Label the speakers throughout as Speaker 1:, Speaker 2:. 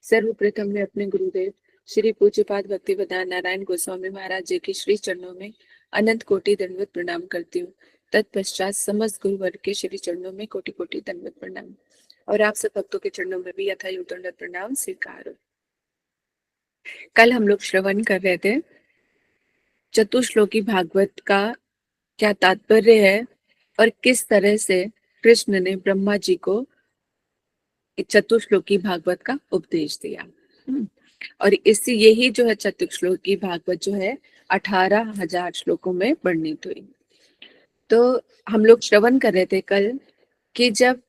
Speaker 1: सर्वप्रथम मैं अपने गुरुदेव श्री पूज्यपाद भक्तिवेदांत नारायण गोस्वामी महाराज जी के श्री चरणों में अनंत कोटि दंडवत प्रणाम करती हूँ। तत्पश्चात समस्त गुरुवर्ग के श्री चरणों में कोटि कोटि दंडवत प्रणाम और आप सब भक्तों के चरणों में भी यथायुक्त दंडवत प्रणाम स्वीकार। कल हम लोग श्रवण कर रहे थे चतुश्लोकी भागवत का क्या तात्पर्य है और किस तरह से कृष्ण ने ब्रह्मा जी को चतुश्लोकी भागवत का उपदेश दिया। और इसी यही जो है चतुश्लोकी भागवत जो है 18,000 श्लोकों में वर्णित हुई। तो हम लोग श्रवण कर रहे थे कल कि जब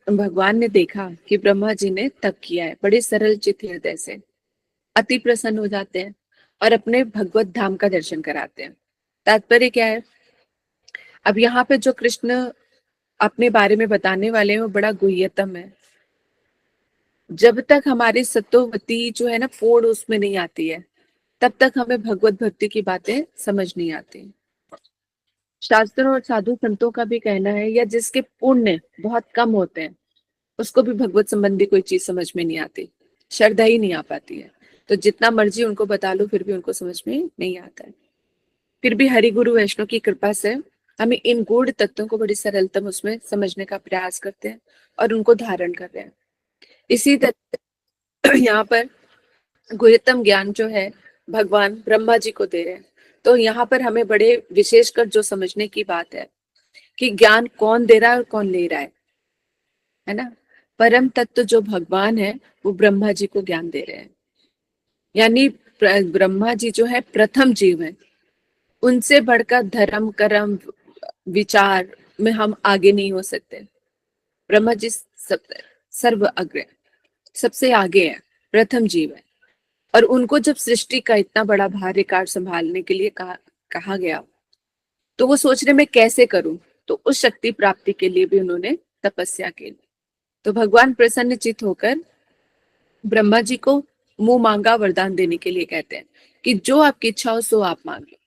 Speaker 1: भगवान ने देखा कि ब्रह्मा जी ने तप किया है, बड़े सरल चित्त हृदय से अति प्रसन्न हो जाते हैं और अपने भगवत धाम का दर्शन कराते हैं। तात्पर्य क्या है? अब यहाँ पे जो कृष्ण अपने बारे में बताने वाले हैं वो बड़ा गुह्यतम है। जब तक हमारी सत्ववती जो है ना पूर्ण उसमें नहीं आती है, तब तक हमें भगवत भक्ति की बातें समझ नहीं आती। शास्त्रों और साधु संतों का भी कहना है, या जिसके पुण्य बहुत कम होते हैं उसको भी भगवत संबंधी कोई चीज समझ में नहीं आती, श्रद्धा ही नहीं आ पाती है। तो जितना मर्जी उनको बता लो फिर भी उनको समझ में नहीं आता है। फिर भी हरि गुरु वैष्णव की कृपा से हमें इन गूढ़ तत्वों को बड़ी सरलतम उसमें समझने का प्रयास करते हैं और उनको धारण कर रहे हैं। इसी तरह यहाँ पर गुह्यतम ज्ञान जो है भगवान ब्रह्मा जी को दे रहे हैं। तो यहाँ पर हमें बड़े विशेषकर जो समझने की बात है कि ज्ञान कौन दे रहा है और कौन ले रहा है ना। परम तत्व जो भगवान है वो ब्रह्मा जी को ज्ञान दे रहे हैं। यानी ब्रह्मा जी जो है प्रथम जीव है, उनसे बढ़कर धर्म कर्म विचार में हम आगे नहीं हो सकते। ब्रह्मा जी सर्व अग्र, सबसे आगे है, प्रथम जीव है। और उनको जब सृष्टि का इतना बड़ा भारी कार्य संभालने के लिए कहा गया तो वो सोच रहे मैं कैसे करूं, तो उस शक्ति प्राप्ति के लिए भी उन्होंने तपस्या की। तो भगवान प्रसन्नचित होकर ब्रह्मा जी को मुंह मांगा वरदान देने के लिए कहते हैं कि जो आपकी इच्छा हो सो आप मांग लो।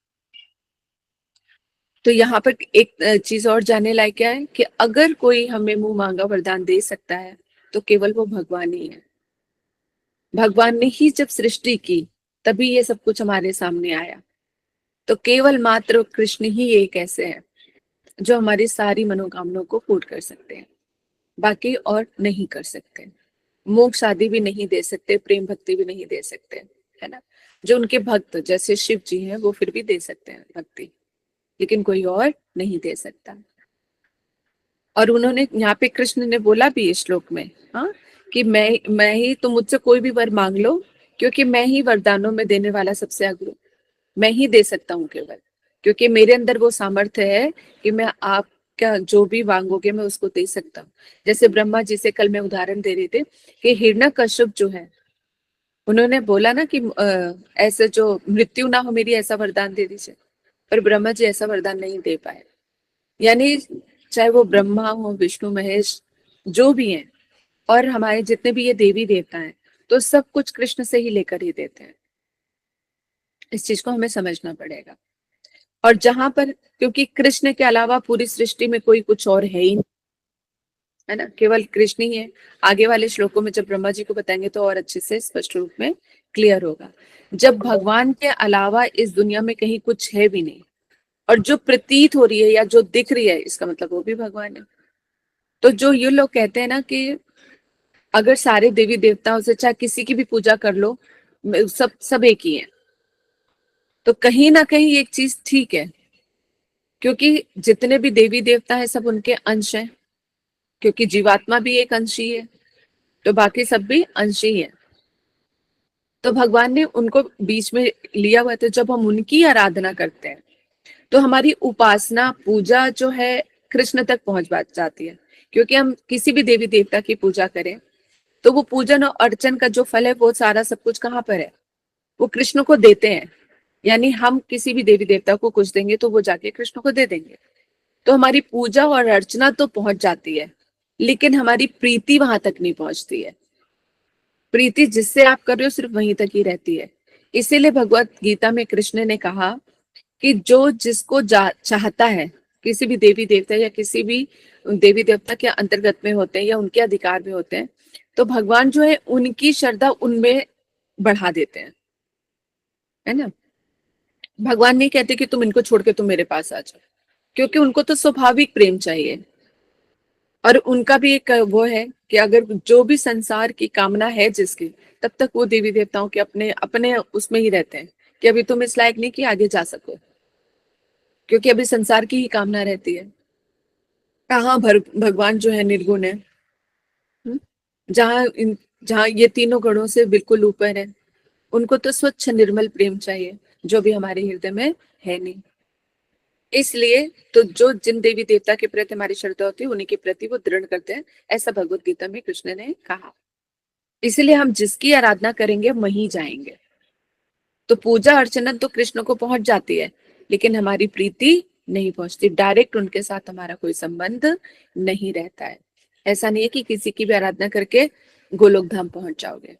Speaker 1: तो यहाँ पर एक चीज और जानने लायक क्या है कि अगर कोई हमें मुंह मांगा वरदान दे सकता है तो केवल वो भगवान ही है। भगवान ने ही जब सृष्टि की तभी ये सब कुछ हमारे सामने आया। तो केवल मात्र कृष्ण ही एक ऐसे हैं जो हमारी सारी मनोकामनाओं को पूर्ण कर सकते हैं, बाकी और नहीं कर सकते। मोक्ष आदि भी नहीं दे सकते, प्रेम भक्ति भी नहीं दे सकते, है ना। जो उनके भक्त जैसे शिव जी हैं वो फिर भी दे सकते हैं भक्ति, लेकिन कोई और नहीं दे सकता। और उन्होंने यहाँ पे कृष्ण ने बोला भी इस श्लोक में, हाँ, कि मैं ही, तो मुझसे कोई भी वर मांग लो क्योंकि मैं ही वरदानों में देने वाला सबसे अग्र, मैं ही दे सकता हूँ केवल, क्योंकि मेरे अंदर वो सामर्थ्य है कि मैं आपका जो भी मांगोगे मैं उसको दे सकता हूँ। जैसे ब्रह्मा जी से कल मैं उदाहरण दे रही थी कि हिरण्यकश्यप जो है उन्होंने बोला ना कि ऐसे जो मृत्यु ना हो मेरी, ऐसा वरदान दे दीजिए, पर ब्रह्मा जी ऐसा वरदान नहीं दे पाए। यानी चाहे वो ब्रह्मा हो, विष्णु महेश जो भी हैं, और हमारे जितने भी ये देवी देवता हैं, तो सब कुछ कृष्ण से ही लेकर ही देते हैं। इस चीज को हमें समझना पड़ेगा। और जहां पर, क्योंकि कृष्ण के अलावा पूरी सृष्टि में कोई कुछ और है ही नहीं, है ना, केवल कृष्ण ही है। आगे वाले श्लोकों में जब ब्रह्मा जी को बताएंगे तो और अच्छे से स्पष्ट रूप में क्लियर होगा। जब भगवान के अलावा इस दुनिया में कहीं कुछ है भी नहीं, और जो प्रतीत हो रही है या जो दिख रही है इसका मतलब वो भी भगवान है। तो जो ये लोग कहते हैं ना कि अगर सारे देवी देवताओं से चाहे किसी की भी पूजा कर लो, सब सब एक ही है, तो कहीं ना कहीं एक चीज ठीक है, क्योंकि जितने भी देवी देवता है सब उनके अंश हैं, क्योंकि जीवात्मा भी एक अंश ही है, तो बाकी सब भी अंश ही है। तो भगवान ने उनको बीच में लिया हुआ था। जब हम उनकी आराधना करते हैं तो हमारी उपासना पूजा जो है कृष्ण तक पहुंच जाती है। क्योंकि हम किसी भी देवी देवता की पूजा करें तो वो पूजन और अर्चन का जो फल है वो सारा सब कुछ कहाँ पर है, वो कृष्ण को देते हैं। यानी हम किसी भी देवी देवता को कुछ देंगे तो वो जाके कृष्ण को दे देंगे। तो हमारी पूजा और अर्चना तो पहुंच जाती है, लेकिन हमारी प्रीति वहां तक नहीं पहुंचती है। प्रीति जिससे आप कर रहे हो सिर्फ वहीं तक ही रहती है। इसीलिए भगवत गीता में कृष्ण ने कहा कि जो जिसको चाहता है, किसी भी देवी देवता या किसी भी देवी देवता के अंतर्गत में होते हैं या उनके अधिकार में होते हैं, तो भगवान जो है उनकी श्रद्धा उनमें बढ़ा देते हैं, है ना। भगवान नहीं कहते कि तुम इनको छोड़ के तुम मेरे पास आ जाओ, क्योंकि उनको तो स्वाभाविक प्रेम चाहिए। और उनका भी एक वो है कि अगर जो भी संसार की कामना है जिसकी, तब तक वो देवी देवताओं के अपने अपने उसमें ही रहते हैं कि अभी तुम इस लायक नहीं कि आगे जा सको, क्योंकि अभी संसार की ही कामना रहती है। कहाँ भगवान जो है निर्गुण है। हम्म? जहाँ जहाँ ये तीनों गणों से बिल्कुल ऊपर है, उनको तो स्वच्छ निर्मल प्रेम चाहिए, जो भी हमारे हृदय में है नहीं। इसलिए तो जो जिन देवी देवता के प्रति हमारी श्रद्धा होती है, उन्हीं के प्रति वो दृढ़ करते हैं, ऐसा भगवत गीता में कृष्ण ने कहा। इसलिए हम जिसकी आराधना करेंगे वहीं जाएंगे। तो पूजा अर्चना तो कृष्ण को पहुंच जाती है, लेकिन हमारी प्रीति नहीं पहुंचती, डायरेक्ट उनके साथ हमारा कोई संबंध नहीं रहता है। ऐसा नहीं है कि किसी की भी आराधना करके गोलोक धाम पहुंच जाओगे,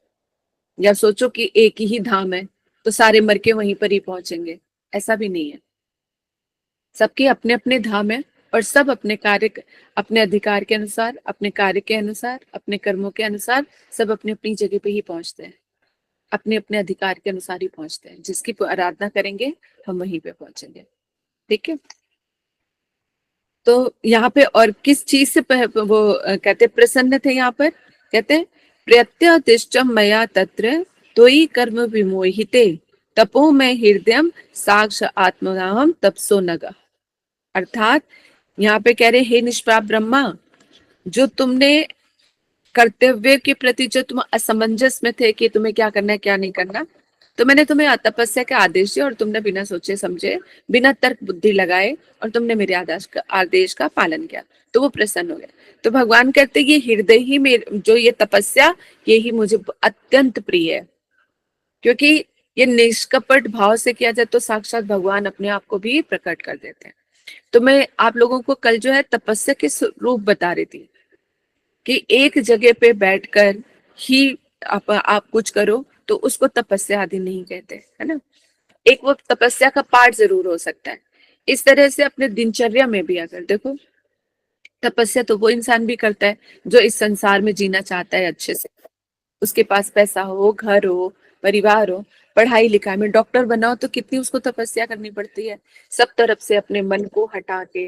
Speaker 1: या सोचो कि एक ही धाम है तो सारे मर के वहीं पर ही पहुंचेंगे, ऐसा भी नहीं है। सबके अपने अपने धाम है, और सब अपने कार्य, अपने अधिकार के अनुसार, अपने कार्य के अनुसार, अपने कर्मों के अनुसार सब अपनी अपनी जगह पे ही पहुंचते हैं, अपने अपने अधिकार के अनुसार ही पहुंचते हैं। जिसकी आराधना करेंगे हम वहीं पे पहुंचेंगे। ठीक है। तो यहाँ पे और किस चीज से वो कहते प्रसन्न थे, यहाँ पर कहते प्रत्यादिष्टम मया तत्र त्वयि कर्म विमोहिते तपो में हृदय साक्ष आत्मनाम तपसो नग। अर्थात यहाँ पे कह रहे, हे निष्पाप ब्रह्मा, जो तुमने कर्तव्य के प्रति जो तुम असमंजस में थे कि तुम्हें क्या करना है क्या नहीं करना, तो मैंने तुम्हें तपस्या के आदेश दिए और तुमने बिना सोचे समझे, बिना तर्क बुद्धि लगाए, और तुमने मेरे आदेश का पालन किया, तो वो प्रसन्न हो गए। तो भगवान कहते ये हृदय ही मेरे, जो ये तपस्या, ये ही मुझे अत्यंत प्रिय है, क्योंकि ये निष्कपट भाव से किया जाए तो साक्षात भगवान अपने आप को भी प्रकट कर देते हैं। तो मैं आप लोगों को कल जो है तपस्या के स्वरूप बता रही थी कि एक जगह पे बैठकर ही आप कुछ करो, तो उसको तपस्या आदि नहीं कहते, है ना। एक वो तपस्या का पार्ट जरूर हो सकता है। इस तरह से अपने दिनचर्या में भी अगर देखो, तपस्या तो वो इंसान भी करता है जो इस संसार में जीना चाहता है अच्छे से, उसके पास पैसा हो, घर हो, परिवार हो, पढ़ाई लिखाई में डॉक्टर बनाओ तो कितनी उसको तपस्या करनी पड़ती है, सब तरफ से अपने मन को हटा के,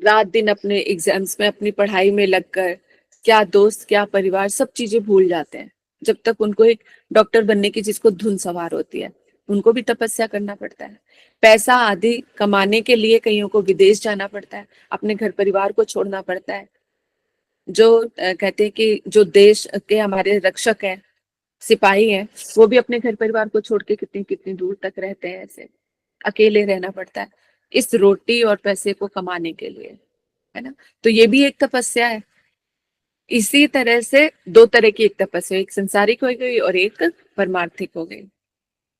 Speaker 1: रात दिन अपने एग्जाम्स में अपनी पढ़ाई में लगकर, क्या दोस्त क्या परिवार सब चीजें भूल जाते हैं, जब तक उनको एक डॉक्टर बनने की जिसको धुन सवार होती है, उनको भी तपस्या करना पड़ता है। पैसा आदि कमाने के लिए कईयों को विदेश जाना पड़ता है, अपने घर परिवार को छोड़ना पड़ता है। जो कहते हैं कि जो देश के हमारे रक्षक हैं, सिपाही हैं, वो भी अपने घर परिवार को छोड़ के कितनी कितनी दूर तक रहते हैं, ऐसे अकेले रहना पड़ता है इस रोटी और पैसे को कमाने के लिए, है ना। तो ये भी एक तपस्या है। इसी तरह से दो तरह की एक तपस्या, एक संसारिक हो गई और एक परमार्थिक हो गई।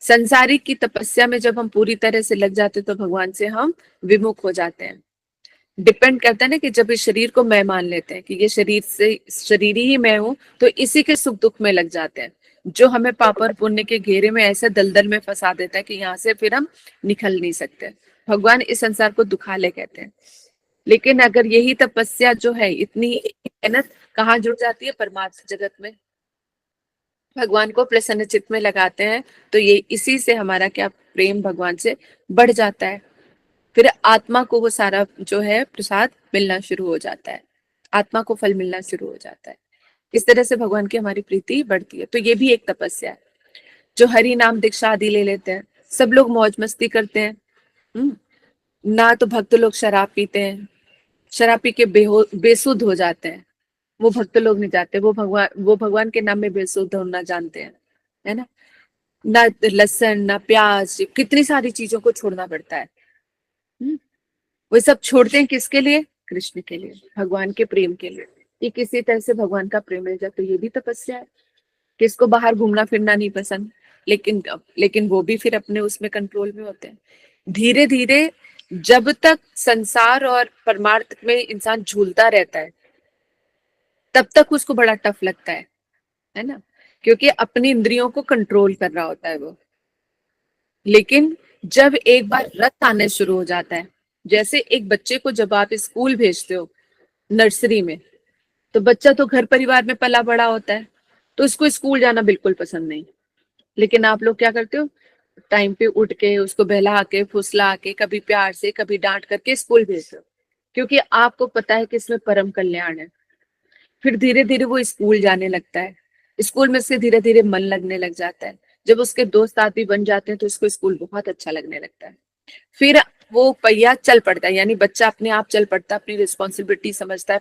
Speaker 1: संसारिक की तपस्या में जब हम पूरी तरह से लग जाते तो भगवान से हम विमुख हो जाते हैं। डिपेंड करता है ना कि जब इस शरीर को मैं मान लेते हैं कि ये शरीर से शरीर ही मैं हूं, तो इसी के सुख दुख में लग जाते हैं, जो हमें पाप और पुण्य के घेरे में ऐसे दलदल में फंसा देता है कि यहाँ से फिर हम निकल नहीं सकते। भगवान इस संसार को दुखालय कहते हैं। लेकिन अगर यही तपस्या जो है, इतनी मेहनत कहाँ जुड़ जाती है, परमार्थ जगत में भगवान को प्रसन्न चित्त में लगाते हैं, तो ये इसी से हमारा क्या प्रेम भगवान से बढ़ जाता है। फिर आत्मा को वो सारा जो है प्रसाद मिलना शुरू हो जाता है, आत्मा को फल मिलना शुरू हो जाता है। इस तरह से भगवान की हमारी प्रीति बढ़ती है। तो ये भी एक तपस्या है। जो हरि नाम दीक्षा आदि ले लेते हैं, सब लोग मौज मस्ती करते हैं। ना तो भक्त लोग शराब पीते हैं, शराब पी के बेसुध हो जाते हैं, वो भक्त लोग नहीं जाते, वो भगवान के नाम में बेसुध होना जानते हैं, है ना। ना लहसुन ना प्याज, कितनी सारी चीजों को छोड़ना पड़ता है। हम्म, वो सब छोड़ते हैं किसके लिए, कृष्ण के लिए, भगवान के प्रेम के लिए। ये किसी तरह से भगवान का प्रेम मिल जाए तो ये भी तपस्या है। किसको बाहर घूमना फिरना नहीं पसंद, लेकिन वो भी फिर अपने उसमें कंट्रोल में होते हैं। धीरे धीरे जब तक संसार और परमार्थ में इंसान झूलता रहता है, तब तक उसको बड़ा टफ लगता है ना, क्योंकि अपनी इंद्रियों को कंट्रोल कर रहा होता है वो। लेकिन जब एक बार रस आने शुरू हो जाता है, जैसे एक बच्चे को जब आप स्कूल भेजते हो, नर्सरी में, तो बच्चा तो घर परिवार में पला बड़ा होता है, तो उसको स्कूल जाना बिल्कुल पसंद नहीं। लेकिन आप लोग क्या करते हो, टाइम पे उठ के उसको बहला के फुसला के कभी प्यार से कभी डांट करके स्कूल भेज दो, क्योंकि आपको पता है कि इसमें परम कल्याण है। फिर धीरे धीरे वो स्कूल जाने लगता है, स्कूल में से धीरे धीरे मन लगने लग जाता है। जब उसके दोस्त आदमी बन जाते हैं तो उसको स्कूल बहुत अच्छा लगने लगता है। फिर वो पहिया चल पड़ता है, यानी बच्चा अपने आप चल पड़ता है, अपनी रिस्पॉन्सिबिलिटी समझता है,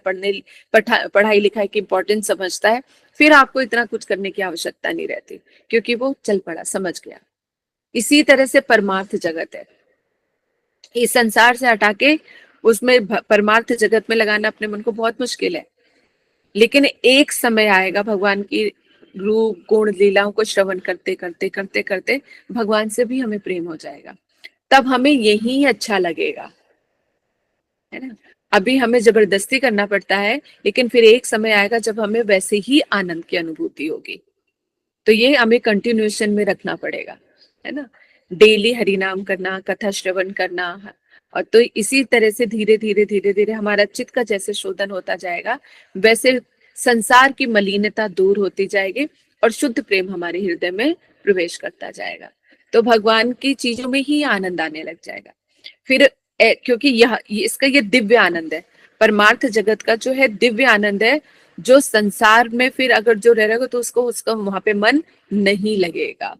Speaker 1: पढ़ाई लिखाई की इंपॉर्टेंस समझता है। फिर आपको इतना कुछ करने की आवश्यकता नहीं रहती, क्योंकि वो चल पड़ा, समझ गया। इसी तरह से परमार्थ जगत है। इस संसार से हटा के उसमें परमार्थ जगत में लगाना अपने मन को बहुत मुश्किल है। लेकिन एक समय आएगा, भगवान की रूप गुण लीलाओं को श्रवण करते करते करते करते भगवान से भी हमें प्रेम हो जाएगा, तब हमें यही अच्छा लगेगा, है ना। अभी हमें जबरदस्ती करना पड़ता है, लेकिन फिर एक समय आएगा जब हमें वैसे ही आनंद की अनुभूति होगी। तो ये हमें कंटिन्यूएशन में रखना पड़ेगा, है ना। डेली हरि नाम करना, कथा श्रवण करना। और तो इसी तरह से धीरे धीरे धीरे धीरे हमारा चित्त का जैसे शोधन होता जाएगा, वैसे संसार की मलिनता दूर होती जाएगी और शुद्ध प्रेम हमारे हृदय में प्रवेश करता जाएगा। तो भगवान की चीजों में ही आनंद आने लग जाएगा। फिर क्योंकि इसका ये दिव्य आनंद है, परमार्थ जगत का जो है दिव्य आनंद है, जो संसार में फिर अगर जो रह रहेगा तो उसको उसका वहां पे मन नहीं लगेगा।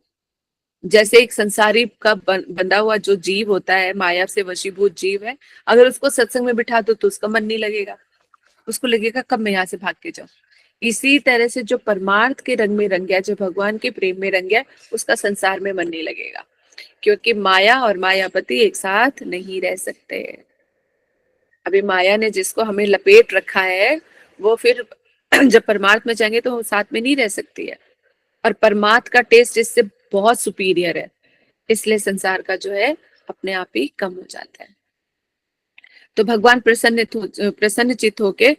Speaker 1: जैसे एक संसारी का बंधा हुआ जो जीव होता है, माया से वशीभूत जीव है, अगर उसको सत्संग में बिठा दो तो उसका मन नहीं लगेगा, उसको लगेगा कब मैं यहाँ से भाग के जाऊं। इसी तरह से जो परमार्थ के रंग में रंग गया, जो भगवान के प्रेम में रंग गया, उसका संसार में मन नहीं लगेगा, क्योंकि माया और मायापति एक साथ नहीं रह सकते। अभी माया ने जिसको हमें लपेट रखा है, वो फिर जब परमार्थ में जाएंगे तो वो साथ में नहीं रह सकती है। और परमार्थ का टेस्ट इससे बहुत सुपीरियर है, इसलिए संसार का जो है अपने आप ही कम हो जाता है। तो भगवान प्रसन्न चित्त होके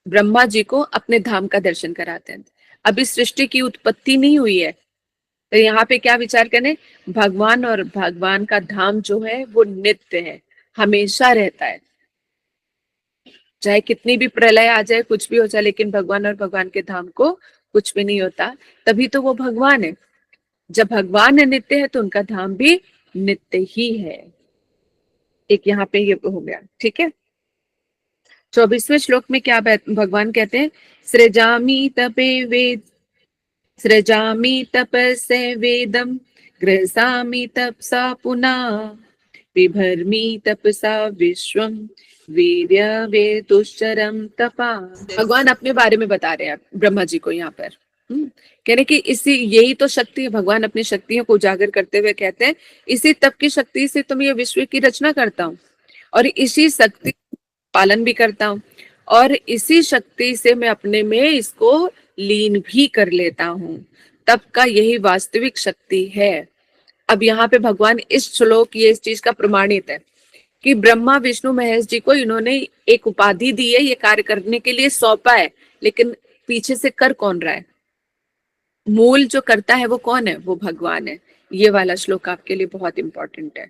Speaker 1: ब्रह्मा जी को अपने धाम का दर्शन कराते हैं। अभी सृष्टि की उत्पत्ति नहीं हुई है, तो यहाँ पे क्या विचार करें, भगवान और भगवान का धाम जो है वो नित्य है, हमेशा रहता है। चाहे कितनी भी प्रलय आ जाए, कुछ भी हो जाए, लेकिन भगवान और भगवान के धाम को कुछ भी नहीं होता, तभी तो वो भगवान है। जब भगवान नित्य है तो उनका धाम भी नित्य ही है। एक यहाँ पे ये हो गया, ठीक है। 24वें श्लोक में क्या भगवान कहते हैं, सृजामि तपे वेद, सृजामि तपसे वेदम, गृहसामि तपसा पुनः, बिभर्मि तपसा विश्वम, वीर्य वेदुश्चरम तपा। भगवान अपने बारे में बता रहे हैं ब्रह्मा जी को यहाँ पर। कह रहे कि इसी यही तो शक्ति है। भगवान अपनी शक्तियों को उजागर करते हुए कहते हैं, इसी तप की शक्ति से तुम ये विश्व की रचना करता हूँ, और इसी शक्ति पालन भी करता हूँ, और इसी शक्ति से मैं अपने में इसको लीन भी कर लेता हूँ। तप का यही वास्तविक शक्ति है। अब यहाँ पे भगवान इस श्लोक ये इस चीज का प्रमाणित है कि ब्रह्मा विष्णु महेश जी को इन्होंने एक उपाधि दी है, ये कार्य करने के लिए सौंपा है, लेकिन पीछे से कर कौन रहा है, मूल जो करता है वो कौन है, वो भगवान है। ये वाला श्लोक आपके लिए बहुत इंपॉर्टेंट है,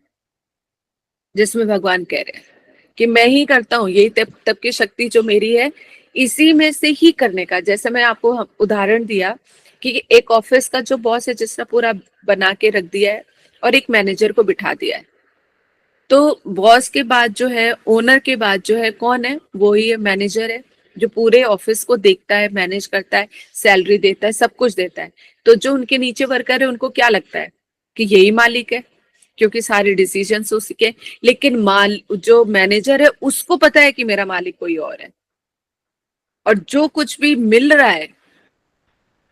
Speaker 1: जिसमें भगवान कह रहे हैं कि मैं ही करता हूँ, यही तब तब की शक्ति जो मेरी है, इसी में से ही करने का। जैसे मैं आपको उदाहरण दिया कि एक ऑफिस का जो बॉस है, जिसने पूरा बना के रख दिया है और एक मैनेजर को बिठा दिया है, तो बॉस के बाद जो है, ओनर के बाद जो है कौन है, वो ही मैनेजर है, जो पूरे ऑफिस को देखता है, मैनेज करता है, सैलरी देता है, सब कुछ देता है। तो जो उनके नीचे वर्कर है उनको क्या लगता है कि यही मालिक है, क्योंकि सारे डिसीजंस उसके। लेकिन माल जो मैनेजर है उसको पता है कि मेरा मालिक कोई और है, और जो कुछ भी मिल रहा है,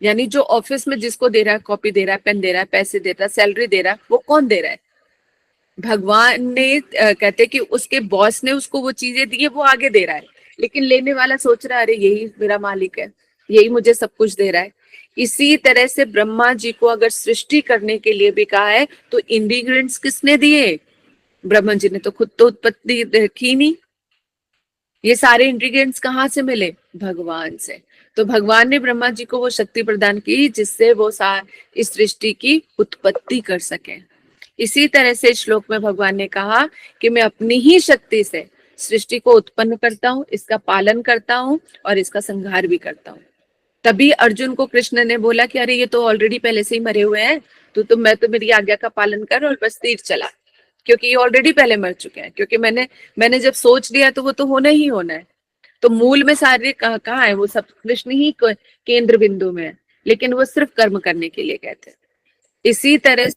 Speaker 1: यानी जो ऑफिस में जिसको दे रहा है, कॉपी दे रहा है, पेन दे रहा है, पैसे दे रहा है, सैलरी दे रहा है, वो कौन दे रहा है, भगवान ने। कहते कि उसके बॉस ने उसको वो चीजें दी है, वो आगे दे रहा है, लेकिन लेने वाला सोच रहा है अरे यही मेरा मालिक है, यही मुझे सब कुछ दे रहा है। इसी तरह से ब्रह्मा जी को अगर सृष्टि करने के लिए भी कहा है, तो इंग्रेडिएंट्स किसने दिए, ब्रह्मा जी ने तो खुद तो उत्पत्ति की नहीं। ये सारे इंग्रेडिएंट्स कहाँ से मिले, भगवान से। तो भगवान ने ब्रह्मा जी को वो शक्ति प्रदान की जिससे वो इस सृष्टि की उत्पत्ति कर सके। इसी तरह से श्लोक में भगवान ने कहा कि मैं अपनी ही शक्ति से सृष्टि को उत्पन्न करता हूँ, इसका पालन करता हूँ और इसका संहार भी करता हूँ। तभी अर्जुन को कृष्ण ने बोला कि अरे ये तो ऑलरेडी पहले से ही मरे हुए हैं, तो मैं तो मेरी आज्ञा का पालन कर और बस तीर चला, क्योंकि ये ऑलरेडी पहले मर चुके हैं। क्योंकि मैंने जब सोच लिया तो वो तो होना ही होना है। तो मूल में सारे कहाँ है, वो सब कृष्ण ही केंद्र बिंदु में है, लेकिन वो सिर्फ कर्म करने के लिए कहते हैं। इसी तरह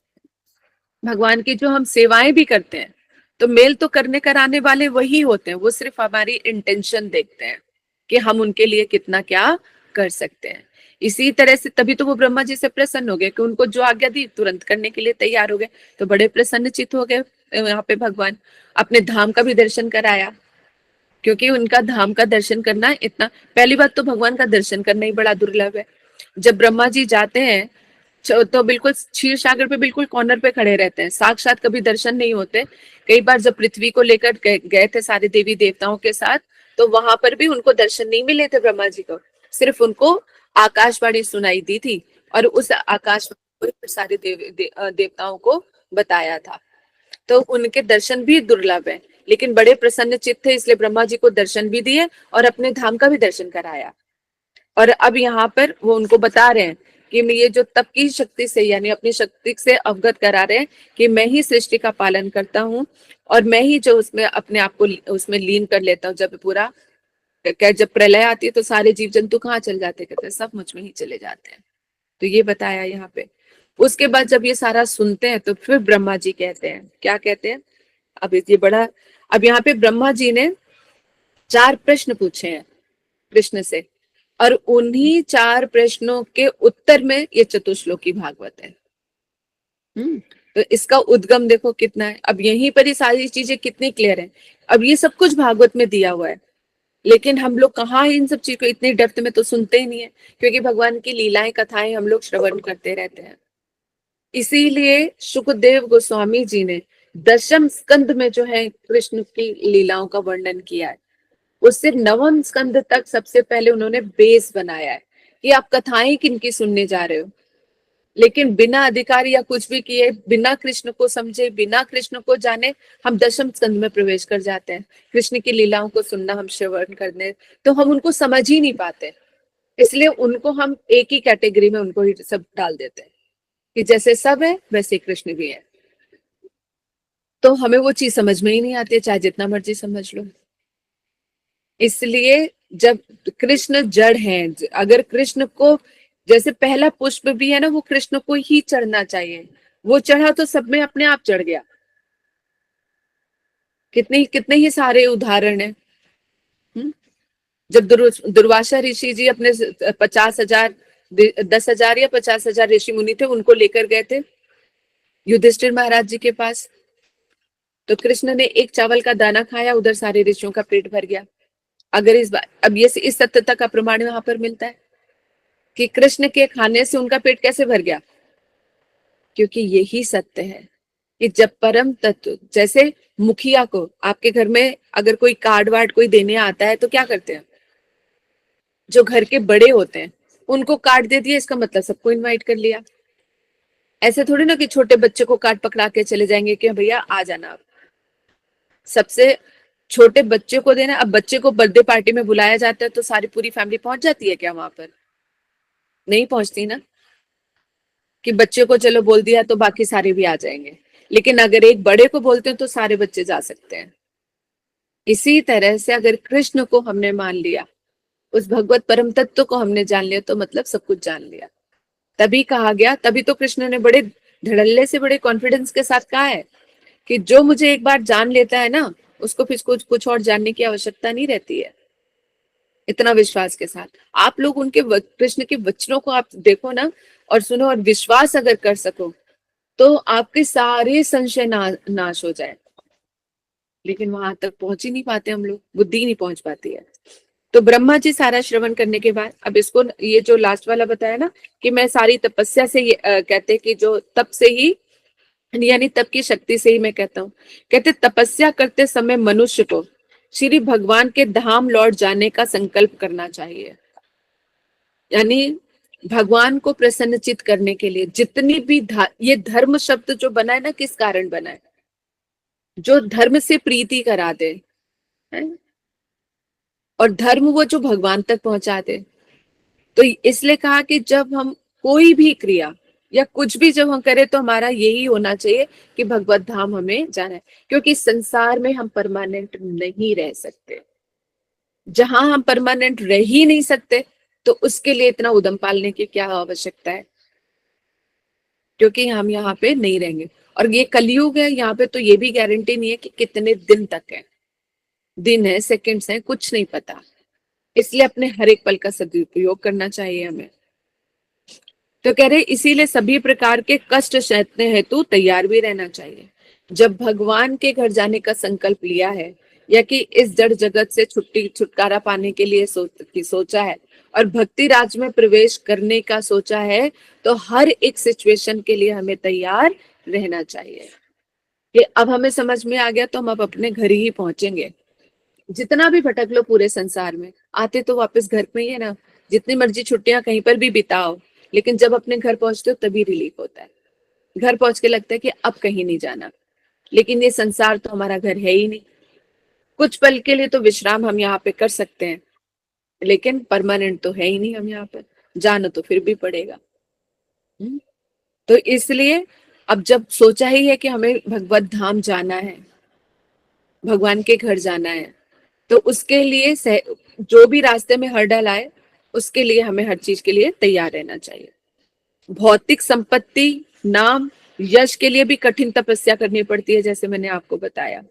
Speaker 1: भगवान की जो हम सेवाएं भी करते हैं, तो मेल तो करने कराने वाले वही होते हैं, वो सिर्फ हमारी इंटेंशन देखते हैं कि हम उनके लिए कितना क्या कर सकते हैं। इसी तरह से तभी तो वो ब्रह्मा जी से प्रसन्न हो गए कि उनको जो आज्ञा दी तुरंत करने के लिए तैयार हो गए। तो बड़े प्रसन्नचित हो गए यहाँ पे भगवान। अपने धाम का भी दर्शन कराया, क्योंकि उनका धाम का दर्शन करना इतना, पहली बात तो भगवान का दर्शन करना ही बड़ा दुर्लभ है। जब ब्रह्मा जी जाते हैं तो बिल्कुल क्षीर सागर पे बिल्कुल कॉर्नर पे खड़े रहते हैं, साक्षात कभी दर्शन नहीं होते। कई बार जब पृथ्वी को लेकर गए थे सारे देवी देवताओं के साथ, तो वहां पर भी उनको दर्शन नहीं मिले थे ब्रह्मा जी को, सिर्फ उनको आकाशवाणी सुनाई दी थी और उस आकाशवाणी को सारे देवताओं को बताया था। तो उनके दर्शन भी दुर्लभ है, लेकिन बड़े प्रसन्न चित्त थे, इसलिए ब्रह्मा जी को दर्शन भी दिए और अपने धाम का भी दर्शन कराया। और अब यहाँ पर वो उनको बता रहे हैं कि मैं ये जो तप की शक्ति से, यानी अपनी शक्ति से अवगत करा रहे हैं कि मैं ही सृष्टि का पालन करता हूँ और मैं ही जो उसमें अपने आप को उसमें लीन कर लेता हूँ। जब पूरा जब प्रलय आती है तो सारे जीव जंतु कहाँ चल जाते, कहते हैं सब मुझ में ही चले जाते हैं। तो ये बताया यहाँ पे। उसके बाद जब ये सारा सुनते हैं तो फिर ब्रह्मा जी कहते हैं, क्या कहते हैं, अब ये बड़ा, अब यहाँ पे ब्रह्मा जी ने 4 प्रश्न पूछे हैं कृष्ण से, और उन्हीं 4 प्रश्नों के उत्तर में ये चतुश्लोकी भागवत है। तो इसका उद्गम देखो कितना है। अब यहीं पर ही सारी चीजें कितनी क्लियर है। अब ये सब कुछ भागवत में दिया हुआ है, लेकिन हम लोग कहाँ इन सब चीज को इतनी डेप्थ में तो सुनते ही नहीं है, क्योंकि भगवान की लीलाएं कथाएं हम लोग श्रवण करते रहते हैं। इसीलिए सुखदेव गोस्वामी जी ने 10वें स्कंद में जो है कृष्ण की लीलाओं का वर्णन किया है, उससे 9वें स्कंद तक सबसे पहले उन्होंने बेस बनाया है कि आप कथाएं किनकी सुनने जा रहे हो। लेकिन बिना अधिकार या कुछ भी किए, बिना कृष्ण को समझे, बिना कृष्ण को जाने हम 10वें स्कंद में प्रवेश कर जाते हैं। कृष्ण की लीलाओं को सुनना, हम श्रवण करने, तो हम उनको समझ ही नहीं पाते। इसलिए उनको हम एक ही कैटेगरी में उनको ही सब डाल देते हैं कि जैसे सब है वैसे कृष्ण भी है। तो हमें वो चीज समझ में ही नहीं आती है, चाहे जितना मर्जी समझ लो। इसलिए जब कृष्ण जड़ हैं, अगर कृष्ण को, जैसे पहला पुष्प भी है ना, वो कृष्ण को ही चढ़ना चाहिए, वो चढ़ा तो सब में अपने आप चढ़ गया। कितने कितने ही सारे उदाहरण है। जब दुर्वासा ऋषि जी अपने 50,000, 10,000 या 50,000 ऋषि मुनि थे, उनको लेकर गए थे युधिष्ठिर महाराज जी के पास, तो कृष्ण ने एक चावल का दाना खाया, उधर सारे ऋषियों का पेट भर गया। अगर इस बार, अब ये इस सत्यता का प्रमाण वहां पर मिलता है कि कृष्ण के खाने से उनका पेट कैसे भर गया, क्योंकि यही सत्य है कि जब परम तत्व, जैसे मुखिया को आपके घर में अगर कोई कार्ड वार्ड कोई देने आता है तो क्या करते हैं, जो घर के बड़े होते हैं उनको कार्ड दे दिया, इसका मतलब सबको इनवाइट कर लिया। ऐसे थोड़ी ना कि छोटे बच्चे को कार्ड पकड़ा के चले जाएंगे कि भैया आ जाना आप। सबसे छोटे बच्चे को देना। अब बच्चे को बर्थडे पार्टी में बुलाया जाता है तो सारी पूरी फैमिली पहुंच जाती है क्या वहां पर? नहीं पहुंचती ना, कि बच्चे को चलो बोल दिया तो बाकी सारे भी आ जाएंगे, लेकिन अगर एक बड़े को बोलते हैं तो सारे बच्चे जा सकते हैं। इसी तरह से अगर कृष्ण को हमने मान लिया, उस भगवत परम तत्व को हमने जान लिया, तो मतलब सब कुछ जान लिया। तभी कहा गया, तभी तो कृष्ण ने बड़े धड़ल्ले से, बड़े कॉन्फिडेंस के साथ कहा है कि जो मुझे एक बार जान लेता है ना, उसको फिर कुछ और जानने की आवश्यकता नहीं रहती है। इतना विश्वास के साथ आप लोग उनके कृष्ण के वचनों को आप देखो ना और सुनो, और विश्वास अगर कर सको तो आपके सारे संशय नाश हो जाए। लेकिन वहां तक पहुंच ही नहीं पाते हम लोग, बुद्धि नहीं पहुंच पाती है। तो ब्रह्मा जी सारा श्रवण करने के बाद, अब इसको ये जो लास्ट वाला बताया ना कि मैं सारी तपस्या से ये कहते कि जो तप से ही, यानी तप की शक्ति से ही मैं कहता हूँ, कहते तपस्या करते समय मनुष्य को श्री भगवान के धाम लौट जाने का संकल्प करना चाहिए। यानी भगवान को प्रसन्नचित करने के लिए जितनी भी ये धर्म शब्द जो बना है ना, किस कारण बना है? जो धर्म से प्रीति करा दे, है। और धर्म वो जो भगवान तक पहुंचा दे। तो इसलिए कहा कि जब हम कोई भी क्रिया या कुछ भी जब हम करें तो हमारा यही होना चाहिए कि भगवत धाम हमें जाना है, क्योंकि संसार में हम परमानेंट नहीं रह सकते। जहां हम परमानेंट रह ही नहीं सकते तो उसके लिए इतना उद्यम पालने की क्या आवश्यकता है, क्योंकि हम यहाँ पे नहीं रहेंगे। और ये कलयुग है, यहाँ पे तो ये भी गारंटी नहीं है कि कितने दिन तक है, दिन है, सेकंड्स है, कुछ नहीं पता। इसलिए अपने हर एक पल का सदुपयोग करना चाहिए हमें। तो कह रहे इसीलिए सभी प्रकार के कष्ट सहने हेतु तैयार भी रहना चाहिए। जब भगवान के घर जाने का संकल्प लिया है या कि इस जड़ जगत से छुटकारा पाने के लिए सोचा है और भक्ति राज में प्रवेश करने का सोचा है, तो हर एक सिचुएशन के लिए हमें तैयार रहना चाहिए। कि अब हमें समझ में आ गया तो हम अब अपने घर ही पहुंचेंगे। जितना भी भटक लो पूरे संसार में, आते तो वापस घर में ही है ना। जितनी मर्जी छुट्टियां कहीं पर भी बिताओ, लेकिन जब अपने घर पहुंचते हो तभी रिलीफ होता है। घर पहुंच के लगता है कि अब कहीं नहीं जाना। लेकिन ये संसार तो हमारा घर है ही नहीं। कुछ पल के लिए तो विश्राम हम यहाँ पे कर सकते हैं, लेकिन परमानेंट तो है ही नहीं हम यहाँ पे। जाना तो फिर भी पड़ेगा। हम्म? तो इसलिए अब जब सोचा ही है कि हमें भगवत धाम जाना है, भगवान के घर जाना है, तो उसके लिए जो भी रास्ते में हर्डल आए, उसके लिए हमें हर चीज के लिए तैयार रहना चाहिए। भौतिक संपत्ति, नाम, यश के लिए भी कठिन तपस्या करनी पड़ती है, जैसे मैंने आपको बताया।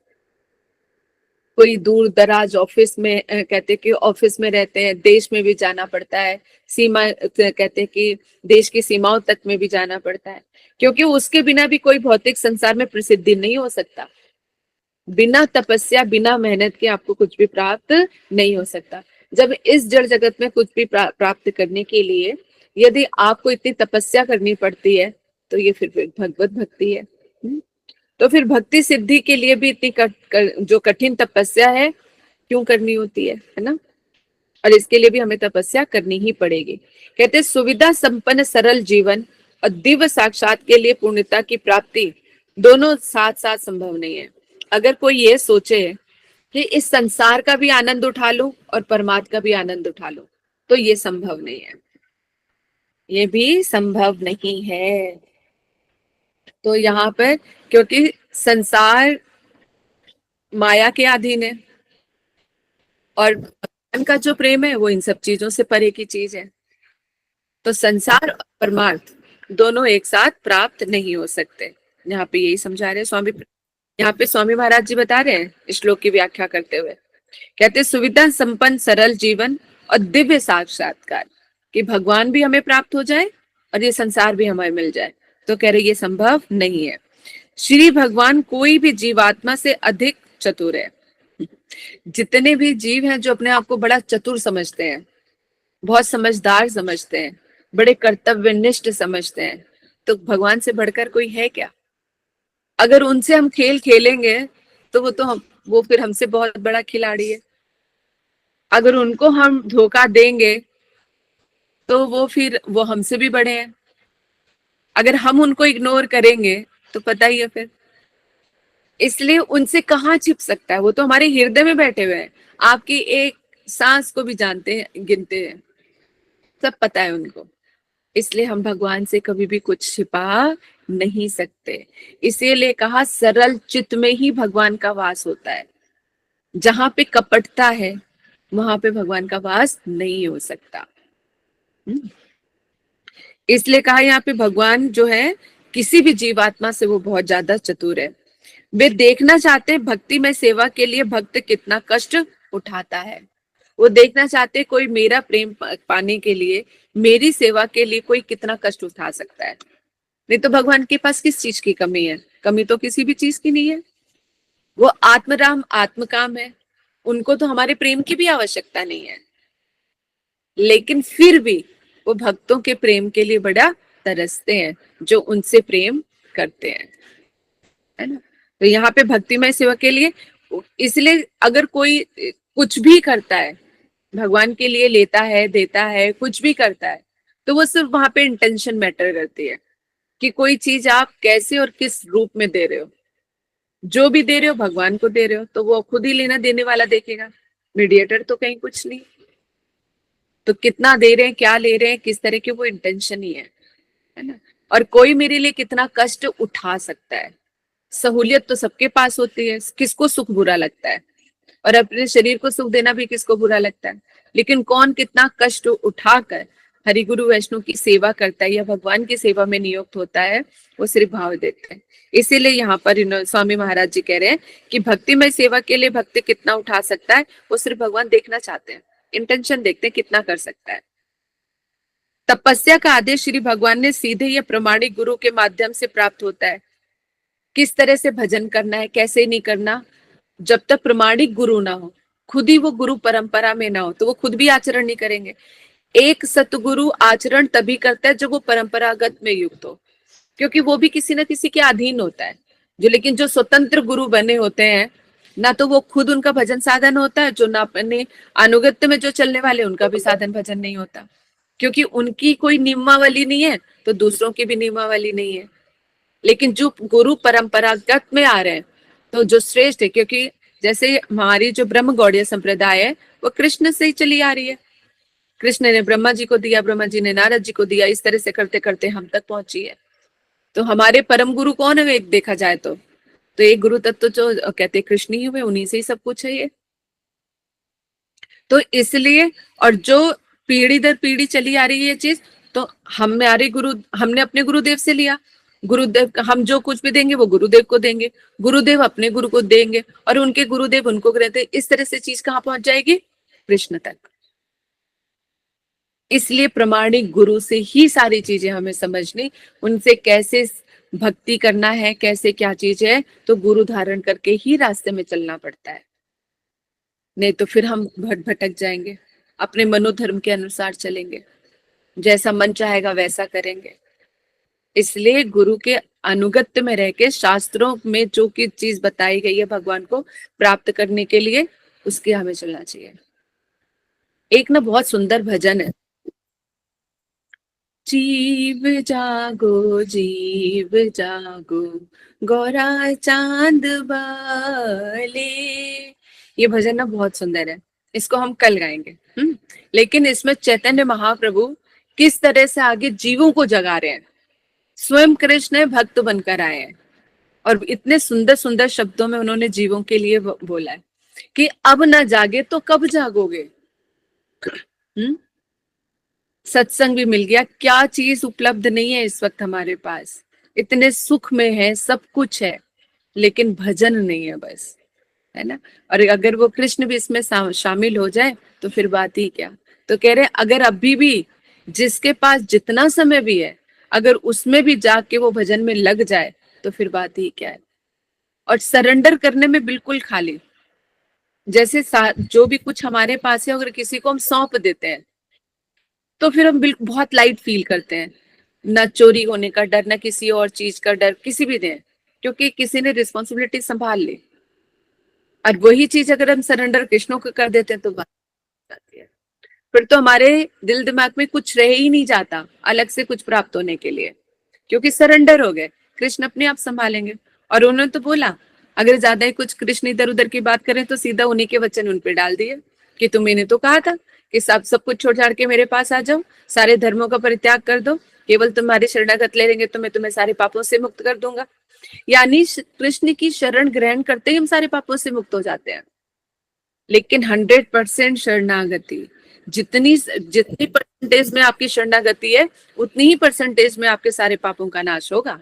Speaker 1: कोई दूर दराज ऑफिस में कहते कि ऑफिस में रहते हैं, देश में भी जाना पड़ता है। सीमा कहते हैं कि देश की सीमाओं तक में भी जाना पड़ता है, क्योंकि उसके बिना भी कोई भौतिक संसार में प्रसिद्धि नहीं हो सकता। बिना तपस्या, बिना मेहनत के आपको कुछ भी प्राप्त नहीं हो सकता। जब इस जड़ जगत में कुछ भी प्राप्त करने के लिए यदि आपको इतनी तपस्या करनी पड़ती है, तो ये फिर भगवत भक्ति है। तो फिर भक्ति सिद्धि के लिए भी इतनी जो कठिन तपस्या है, क्यों करनी होती है ना। और इसके लिए भी हमें तपस्या करनी ही पड़ेगी। कहते सुविधा संपन्न सरल जीवन और दिव्य साक्षात के लिए पूर्णता की प्राप्ति दोनों साथ साथ संभव नहीं है। अगर कोई ये सोचे कि इस संसार का भी आनंद उठा लूं और परमात्मा का भी आनंद उठा लूं, तो ये संभव नहीं है। ये भी संभव नहीं है। तो यहाँ पर क्योंकि संसार माया के अधीन है और भगवान का जो प्रेम है वो इन सब चीजों से परे की चीज है। तो संसार और परमार्थ दोनों एक साथ प्राप्त नहीं हो सकते। यहाँ पे यही समझा रहे स्वामी, यहाँ पे स्वामी महाराज जी बता रहे हैं श्लोक की व्याख्या करते हुए। कहते सुविधा संपन्न सरल जीवन और दिव्य साक्षात्कार, कि भगवान भी हमें प्राप्त हो जाए और ये संसार भी हमें मिल जाए। तो कह रहे ये संभव नहीं है। श्री भगवान कोई भी जीवात्मा से अधिक चतुर है। जितने भी जीव हैं जो अपने आप को बड़ा चतुर समझते हैं, बहुत समझदार समझते हैं, बड़े कर्तव्यनिष्ठ समझते हैं, तो भगवान से बढ़कर कोई है क्या। अगर उनसे हम खेल खेलेंगे तो वो फिर हमसे बहुत बड़ा खिलाड़ी है। अगर उनको हम धोखा देंगे तो वो हमसे भी बड़े हैं। अगर हम उनको इग्नोर करेंगे तो पता ही है फिर। इसलिए उनसे कहाँ छिप सकता है, वो तो हमारे हृदय में बैठे हुए हैं। आपकी एक सांस को भी जानते हैं, गिनते हैं, सब पता है उनको। इसलिए हम भगवान से कभी भी कुछ छिपा नहीं सकते। इसीलिए कहा सरल चित्त में ही भगवान का वास होता है। जहां पे कपटता है वहां पे भगवान का वास नहीं हो सकता। इसलिए कहा यहाँ पे भगवान जो है किसी भी जीवात्मा से वो बहुत ज्यादा चतुर है। वे देखना चाहते भक्ति में सेवा के लिए भक्त कितना कष्ट उठाता है। वो देखना चाहते कोई मेरा प्रेम पाने के लिए, मेरी सेवा के लिए कोई कितना कष्ट उठा सकता है। नहीं तो भगवान के पास किस चीज की कमी है, कमी तो किसी भी चीज की नहीं है। वो आत्मराम आत्मकाम है, उनको तो हमारे प्रेम की भी आवश्यकता नहीं है। लेकिन फिर भी वो भक्तों के प्रेम के लिए बड़ा तरसते हैं जो उनसे प्रेम करते हैं, है ना। तो यहाँ पे भक्तिमय सेवा के लिए, इसलिए अगर कोई कुछ भी करता है, भगवान के लिए लेता है, देता है, कुछ भी करता है, तो वो सिर्फ वहां पे इंटेंशन मैटर करती है कि कोई चीज आप कैसे और किस रूप में दे रहे हो। जो भी दे रहे हो भगवान को दे रहे हो, तो वो खुद ही लेना देने वाला देखेगा, मीडिएटर तो कहीं कुछ नहीं। तो कितना दे रहे हैं, क्या ले रहे हैं, किस तरह के, वो इंटेंशन ही है ना। और कोई मेरे लिए कितना कष्ट उठा सकता है, सहूलियत तो सबके पास होती है, किसको सुख बुरा लगता है, और अपने शरीर को सुख देना भी किसको बुरा लगता है। लेकिन कौन कितना कष्ट उठाकर हरि गुरु वैष्णव की सेवा करता है या भगवान की सेवा में नियुक्त होता है, वो सिर्फ भाव देते हैं। इसीलिए यहाँ पर स्वामी महाराज जी कह रहे हैं कि भक्तिमय सेवा के लिए भक्त कितना उठा सकता है, वो सिर्फ भगवान देखना चाहते हैं, इंटेंशन देखते हैं कितना कर सकता है। तपस्या का आदेश श्री भगवान ने सीधे या प्रमाणिक गुरु के माध्यम से प्राप्त होता है। किस तरह से भजन करना है, कैसे नहीं करना, जब तक प्रमाणिक गुरु ना हो, खुद ही वो गुरु परंपरा में ना हो, तो वो खुद भी आचरण नहीं करेंगे। एक सतगुरु आचरण तभी करता है जब वो परंपरागत में युक्त हो, क्योंकि वो भी किसी ना किसी के अधीन होता है। जो लेकिन जो स्वतंत्र गुरु बने होते हैं, ना तो वो खुद उनका भजन साधन होता है, जो ना अपने अनुगत्य में जो चलने वाले उनका भी साधन भजन नहीं होता, क्योंकि उनकी कोई नियमावली नहीं है, तो दूसरों की भी नियमावली नहीं है। लेकिन जो गुरु परंपरागत में आ रहे हैं, तो जो श्रेष्ठ है, क्योंकि जैसे हमारी जो ब्रह्म गौड़ीय संप्रदाय है, वो कृष्ण से ही चली आ रही है। कृष्ण ने ब्रह्मा जी को दिया, ब्रह्मा जी ने नारद जी को दिया, इस तरह से करते करते हम तक पहुंची है। तो हमारे परम गुरु कौन है, एक देखा जाए तो एक गुरु तत्व जो कहते कृष्ण ही हुए, उन्हीं से ही सब कुछ है ये। तो इसलिए, और जो पीढ़ी दर पीढ़ी चली आ रही है ये चीज, तो हमारे गुरु, हमने अपने गुरुदेव से लिया, गुरुदेव हम जो कुछ भी देंगे वो गुरुदेव को देंगे, गुरुदेव अपने गुरु को देंगे, और उनके गुरुदेव उनको रहते, इस तरह से चीज कहाँ पहुंच जाएगी, कृष्ण तक। इसलिए प्रमाणिक गुरु से ही सारी चीजें हमें समझनी, उनसे कैसे भक्ति करना है, कैसे क्या चीज है, तो गुरु धारण करके ही रास्ते में चलना पड़ता है। नहीं तो फिर हम भटक जाएंगे, अपने मनोधर्म के अनुसार चलेंगे, जैसा मन चाहेगा वैसा करेंगे। इसलिए गुरु के अनुगत्य में रह के शास्त्रों में जो की चीज बताई गई है भगवान को प्राप्त करने के लिए, उसके हमें चलना चाहिए। एक ना बहुत सुंदर भजन है, जीव जागो जीव जागो गौरा चांद वाले। ये भजन ना बहुत सुंदर है, इसको हम कल गाएंगे। लेकिन इसमें चैतन्य महाप्रभु किस तरह से आगे जीवों को जगा रहे हैं, स्वयं कृष्ण भक्त बनकर आए हैं, और इतने सुंदर सुंदर शब्दों में उन्होंने जीवों के लिए बोला है कि अब ना जागे तो कब जागोगे। हम्म सत्संग भी मिल गया, क्या चीज उपलब्ध नहीं है इस वक्त हमारे पास, इतने सुख में है, सब कुछ है, लेकिन भजन नहीं है बस, है ना। और अगर वो कृष्ण भी इसमें शामिल हो जाए तो फिर बात ही क्या। तो कह रहे अगर अभी भी जिसके पास जितना समय भी है, अगर उसमें भी जाके वो भजन में लग जाए तो फिर बात ही क्या है। और सरेंडर करने में बिल्कुल खाली, जैसे जो भी कुछ हमारे पास है अगर किसी को हम सौंप देते हैं, तो फिर हम बिल्कुल बहुत लाइट फील करते हैं, ना चोरी होने का डर, ना किसी और चीज का डर, किसी भी दें, क्योंकि किसी ने रिस्पॉन्सिबिलिटी संभाल ली। और वही चीज अगर हम सरेंडर कृष्ण को कर देते हैं तो बात जाती है, फिर तो हमारे दिल दिमाग में कुछ रह ही नहीं जाता अलग से कुछ प्राप्त होने के लिए, क्योंकि सरेंडर हो गए, कृष्ण अपने आप संभालेंगे। और उन्होंने तो बोला, अगर ज्यादा ही कुछ कृष्ण इधर उधर की बात करें तो सीधा उन्हीं के वचन उन पे डाल दिए कि तुमने तो कहा था कि सब कुछ छोड़ छाड़ के मेरे पास आ जाओ, सारे धर्मों का परित्याग कर दो, केवल तुम्हारी शरणागत ले लेंगे तो मैं तुम्हें सारे पापों से मुक्त कर दूंगा। यानी कृष्ण की शरण ग्रहण करते ही हम सारे पापों से मुक्त हो जाते हैं। लेकिन 100% शरणागति, जितनी जितनी परसेंटेज में आपकी शरणागति है, उतनी ही परसेंटेज में आपके सारे पापों का नाश होगा।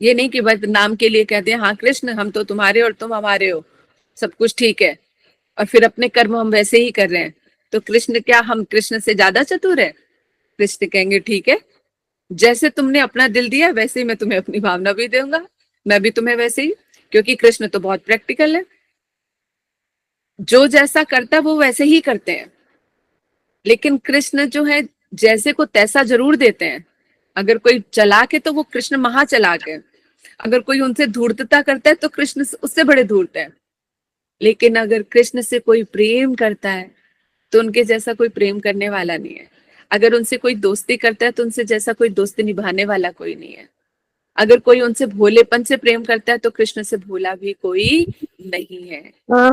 Speaker 1: ये नहीं कि बस नाम के लिए कहते हैं हाँ कृष्ण हम तो तुम्हारे और तुम हमारे हो, सब कुछ ठीक है, और फिर अपने कर्म हम वैसे ही कर रहे हैं, तो कृष्ण क्या हम कृष्ण से ज्यादा चतुर है। कृष्ण कहेंगे ठीक है, जैसे तुमने अपना दिल दिया वैसे ही मैं तुम्हें अपनी भावना भी दूंगा, मैं भी तुम्हें वैसे ही, क्योंकि कृष्ण तो बहुत प्रैक्टिकल है, जो जैसा करता है वो वैसे ही करते हैं। लेकिन कृष्ण जो है जैसे को तैसा जरूर देते हैं। अगर कोई चालाक है तो वो कृष्ण महाचालाक है, अगर कोई उनसे धूर्तता करता है तो कृष्ण उससे बड़े धूर्त है। लेकिन अगर कृष्ण से कोई प्रेम करता है तो उनके जैसा कोई प्रेम करने वाला नहीं है, अगर उनसे कोई दोस्ती करता है तो उनसे जैसा कोई दोस्ती निभाने वाला कोई नहीं है। अगर कोई उनसे भोलेपन से प्रेम करता है तो कृष्ण से भोला भी कोई नहीं है।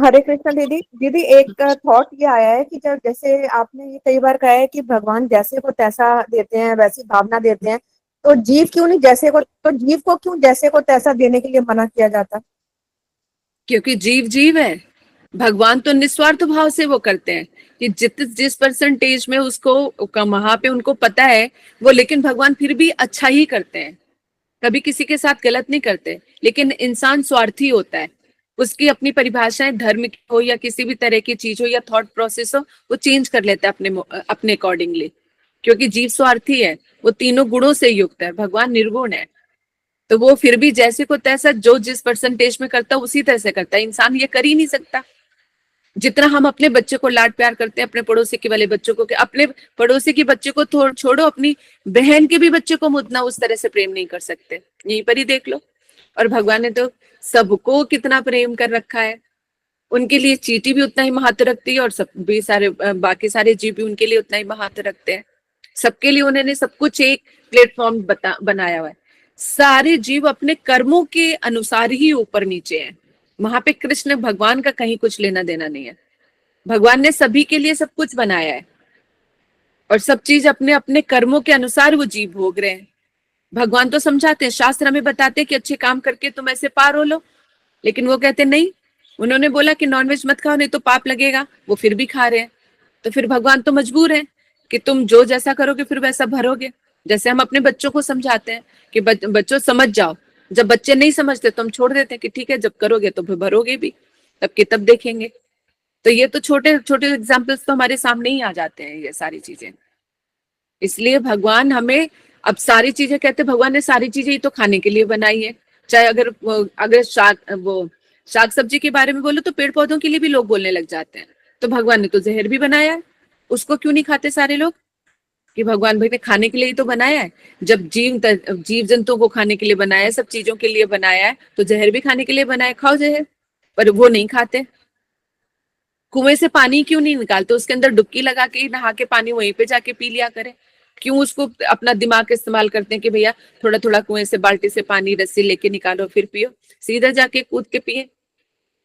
Speaker 2: हरे कृष्ण दीदी। दीदी एक थॉट ये आया है कि जब जैसे आपने ये कई बार कहा है कि भगवान जैसे को तैसा देते हैं, वैसी भावना देते हैं, तो जीव क्यों नहीं जैसे को, तो जीव को क्यों जैसे को तैसा देने के लिए मना किया जाता?
Speaker 1: क्योंकि जीव जीव है, भगवान तो निस्वार्थ भाव से वो करते हैं कि जिस परसेंटेज में उसको वहां पे उनको पता है वो, लेकिन भगवान फिर भी अच्छा ही करते हैं, कभी किसी के साथ गलत नहीं करते। लेकिन इंसान स्वार्थी होता है, उसकी अपनी परिभाषाएं धर्म की हो या किसी भी तरह की चीज हो या थॉट प्रोसेस हो, वो चेंज कर लेता है अपने अकॉर्डिंगली, क्योंकि जीव स्वार्थी है, वो तीनों गुणों से युक्त है, भगवान निर्गुण है। तो वो फिर भी जैसे को तैसा जो जिस परसेंटेज में करता है उसी तरह से करता है। इंसान ये कर ही नहीं सकता। जितना हम अपने बच्चे को लाड प्यार करते हैं, अपने पड़ोसी के वाले बच्चों को, अपने पड़ोसी के बच्चे को छोड़ो, अपनी बहन के भी बच्चे को हम उतना उस तरह से प्रेम नहीं कर सकते, यहीं पर ही देख लो। और भगवान ने तो सबको कितना प्रेम कर रखा है, उनके लिए चींटी भी उतना ही महत्व रखती है और सब भी सारे बाकी सारे जीव भी उनके लिए उतना ही महत्व रखते हैं। सबके लिए उन्होंने सब कुछ एक प्लेटफॉर्म बनाया हुआ है। सारे जीव अपने कर्मों के अनुसार ही ऊपर नीचे हैं, वहां पे कृष्ण भगवान का कहीं कुछ लेना देना नहीं है। भगवान ने सभी के लिए सब कुछ बनाया है और सब चीज अपने अपने कर्मों के अनुसार वो जीव भोग रहे हैं। भगवान तो समझाते हैं, शास्त्र हमें बताते हैं कि अच्छे काम करके तुम ऐसे पार हो लो, लेकिन वो कहते नहीं। उन्होंने बोला कि नॉनवेज मत खाओ नहीं तो पाप लगेगा, वो फिर भी खा रहे हैं। तो फिर भगवान तो मजबूर है कि तुम जो जैसा करोगे फिर वैसा भरोगे। जैसे हम अपने बच्चों को समझाते हैं कि बच्चों समझ जाओ, जब बच्चे नहीं समझते तो हम छोड़ देते हैं कि ठीक है जब करोगे तो फिर भरोगे भी, तब के तब देखेंगे। तो ये तो छोटे छोटे एग्जाम्पल्स तो हमारे सामने ही आ जाते हैं ये सारी चीजें। इसलिए भगवान हमें अब सारी चीजें कहते हैं, भगवान ने सारी चीजें ही तो खाने के लिए बनाई है। चाहे अगर शाक सब्जी के बारे में बोलो तो पेड़ पौधों के लिए भी लोग बोलने लग जाते हैं। तो भगवान ने तो जहर भी बनाया है, उसको क्यों नहीं खाते सारे लोग? कि भगवान भाई ने खाने के लिए ही तो बनाया है। जब जीव जंतुओं को खाने के लिए बनाया है, सब चीजों के लिए बनाया है, तो जहर भी खाने के लिए बनाया, खाओ जहर। पर वो नहीं खाते। कुएं से पानी क्यों नहीं निकालते, उसके अंदर डुबकी लगा के नहा के पानी वहीं पे जाके पी लिया करें। क्यों उसको अपना दिमाग इस्तेमाल करते हैं कि भैया थोड़ा थोड़ा कुएं से बाल्टी से पानी रस्सी लेके निकालो फिर पियो, सीधा जाके कूद के पिए।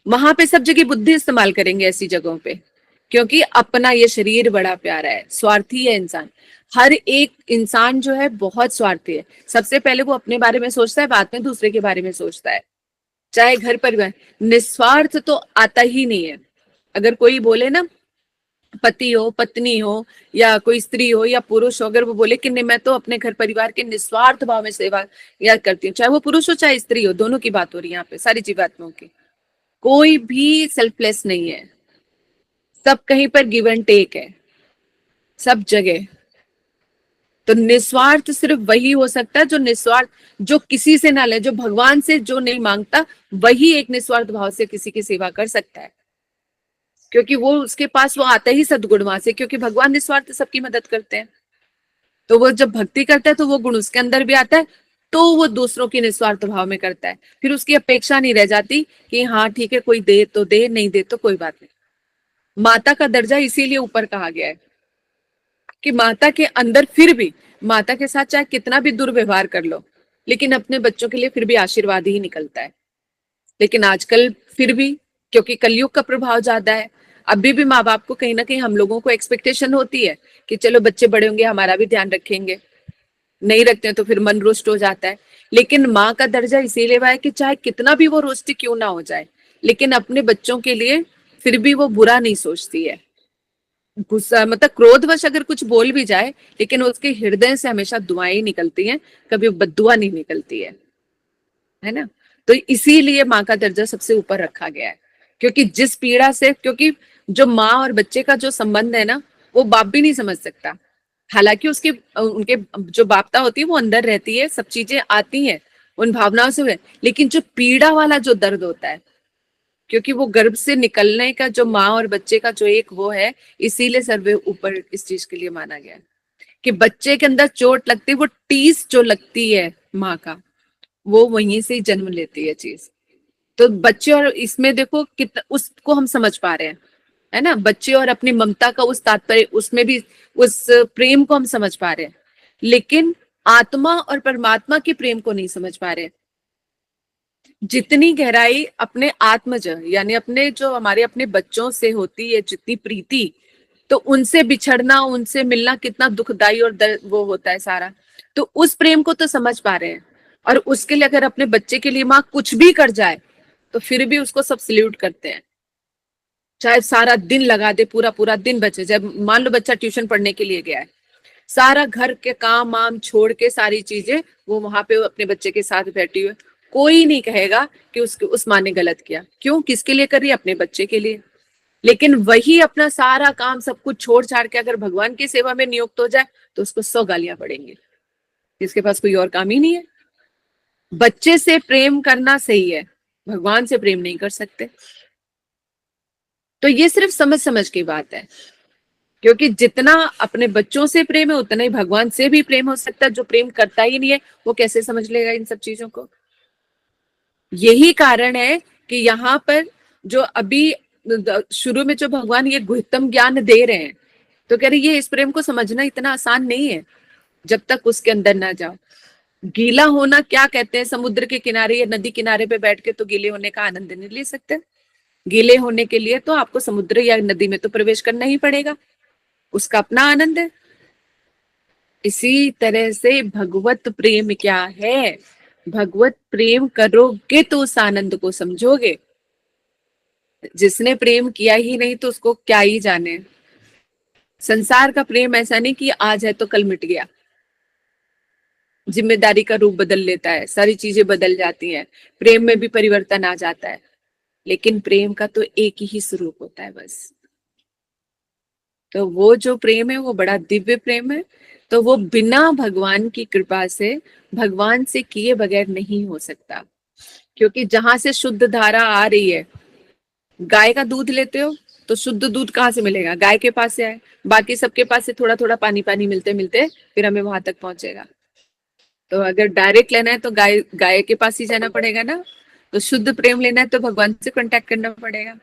Speaker 1: वहां पे सब जगह बुद्धि इस्तेमाल करेंगे ऐसी जगहों पे, क्योंकि अपना ये शरीर बड़ा प्यारा है। स्वार्थी है इंसान, हर एक इंसान जो है बहुत स्वार्थी है। सबसे पहले वो अपने बारे में सोचता है, बाद में दूसरे के बारे में सोचता है। चाहे घर परिवार, निस्वार्थ तो आता ही नहीं है। अगर कोई बोले ना, पति हो पत्नी हो या कोई स्त्री हो या पुरुष हो, अगर वो बोले कि नहीं मैं तो अपने घर परिवार के निस्वार्थ भाव में सेवा या करती हूँ, चाहे वो पुरुष हो चाहे स्त्री हो, दोनों की बात हो रही है यहाँ पे, सारी जीवात्माओं की। कोई भी सेल्फलेस नहीं है, सब कहीं पर गिव एंड टेक है, सब जगह। तो निस्वार्थ सिर्फ वही हो सकता है जो निस्वार्थ, जो किसी से ना ले, जो भगवान से जो नहीं मांगता, वही एक निस्वार्थ भाव से किसी की सेवा कर सकता है। क्योंकि वो उसके पास वो आता ही सद्गुण वहां से, क्योंकि भगवान निस्वार्थ सबकी मदद करते हैं। तो वो जब भक्ति करता है तो वो गुण उसके अंदर भी आता है, तो वो दूसरों की निस्वार्थ भाव में करता है। फिर उसकी अपेक्षा नहीं रह जाती कि हाँ ठीक है कोई दे तो दे, नहीं दे तो कोई बात नहीं। माता का दर्जा इसीलिए ऊपर कहा गया है कि माता के अंदर फिर भी, माता के साथ चाहे कितना भी दुर्व्यवहार कर लो, लेकिन अपने बच्चों के लिए फिर भी आशीर्वाद ही निकलता है। लेकिन आजकल फिर भी, क्योंकि कलयुग का प्रभाव ज्यादा है, अभी भी माँ बाप को कहीं ना कहीं हम लोगों को एक्सपेक्टेशन होती है कि चलो बच्चे बड़े होंगे हमारा भी ध्यान रखेंगे। नहीं रखते हैं तो फिर मन रुष्ट हो जाता है। लेकिन माँ का दर्जा इसीलिए है कि चाहे कितना भी वो रुष्ट क्यों ना हो जाए, लेकिन अपने बच्चों के लिए फिर भी वो बुरा नहीं सोचती है। गुस्सा मतलब क्रोधवश अगर कुछ बोल भी जाए, लेकिन उसके हृदय से हमेशा दुआएं निकलती हैं, कभी बद्दुआ नहीं निकलती है ना। तो इसीलिए माँ का दर्जा सबसे ऊपर रखा गया है, क्योंकि जिस पीड़ा से, क्योंकि जो माँ और बच्चे का जो संबंध है ना, वो बाप भी नहीं समझ सकता। हालांकि उसके उनके जो बापता होती है वो अंदर रहती है, सब चीजें आती हैं उन भावनाओं से हुए, लेकिन जो पीड़ा वाला जो दर्द होता है, क्योंकि वो गर्भ से निकलने का जो माँ और बच्चे का जो एक वो है, इसीलिए सर्वे ऊपर इस चीज के लिए माना गया है कि बच्चे के अंदर चोट लगती है, वो टीस जो लगती है माँ का, वो वहीं से ही जन्म लेती है चीज। तो बच्चे और इसमें देखो कितना उसको हम समझ पा रहे हैं, है ना। बच्चे और अपनी ममता का उस तात्पर्य, उसमें भी उस प्रेम को हम समझ पा रहे हैं। लेकिन आत्मा और परमात्मा के प्रेम को नहीं समझ पा रहे। जितनी गहराई अपने आत्मज यानी अपने जो हमारे अपने बच्चों से होती है जितनी प्रीति, तो उनसे बिछड़ना, उनसे मिलना कितना दुखदाई और वो होता है सारा, तो उस प्रेम को तो समझ पा रहे हैं। और उसके लिए अगर अपने बच्चे के लिए माँ कुछ भी कर जाए तो फिर भी उसको सब सल्यूट करते हैं, चाहे सारा दिन लगा दे, पूरा पूरा दिन बचे। जब मान लो बच्चा ट्यूशन पढ़ने के लिए गया है, सारा घर के काम वाम छोड़ के सारी चीजें वो वहां पे अपने बच्चे के साथ बैठी हुई, कोई नहीं कहेगा कि उस माँ ने गलत किया। क्यों? किसके लिए कर रही है? अपने बच्चे के लिए। लेकिन वही अपना सारा काम सब कुछ छोड़ छाड़ के अगर भगवान की सेवा में नियुक्त हो जाए तो उसको 100 गालियां पड़ेंगी, जिसके पास कोई और काम ही नहीं है। बच्चे से प्रेम करना सही है, भगवान से प्रेम नहीं कर सकते। तो ये सिर्फ समझ समझ की बात है, क्योंकि जितना अपने बच्चों से प्रेम है उतना ही भगवान से भी प्रेम हो सकता है। जो प्रेम करता ही नहीं है वो कैसे समझ लेगा इन सब चीजों को? यही कारण है कि यहाँ पर जो अभी शुरू में जो भगवान ये गुह्यतम ज्ञान दे रहे हैं, तो कह रहे ये इस प्रेम को समझना इतना आसान नहीं है जब तक उसके अंदर ना जाओ। गीला होना क्या कहते हैं? समुद्र के किनारे या नदी किनारे पे बैठ के तो गीले होने का आनंद नहीं ले सकते। गीले होने के लिए तो आपको समुद्र या नदी में तो प्रवेश करना ही पड़ेगा, उसका अपना आनंद है। इसी तरह से भगवत प्रेम क्या है? भगवत प्रेम करोगे तो उस आनंद को समझोगे। जिसने प्रेम किया ही नहीं तो उसको क्या ही जाने। संसार का प्रेम ऐसा नहीं कि आज है तो कल मिट गया, जिम्मेदारी का रूप बदल लेता है, सारी चीजें बदल जाती हैं, प्रेम में भी परिवर्तन आ जाता है। लेकिन प्रेम का तो एक ही स्वरूप होता है बस। तो वो जो प्रेम है वो बड़ा दिव्य प्रेम है। तो वो बिना भगवान की कृपा से, भगवान से किए बगैर नहीं हो सकता। क्योंकि जहां से शुद्ध धारा आ रही है, गाय का दूध लेते हो तो शुद्ध दूध कहाँ से मिलेगा? गाय के पास से आए। बाकी सबके पास से थोड़ा थोड़ा पानी पानी मिलते मिलते फिर हमें वहां तक पहुंचेगा। तो अगर डायरेक्ट लेना है तो गाय गाय के पास ही जाना पड़ेगा ना। तो शुद्ध प्रेम लेना है तो भगवान से कांटेक्ट करना पड़ेगा,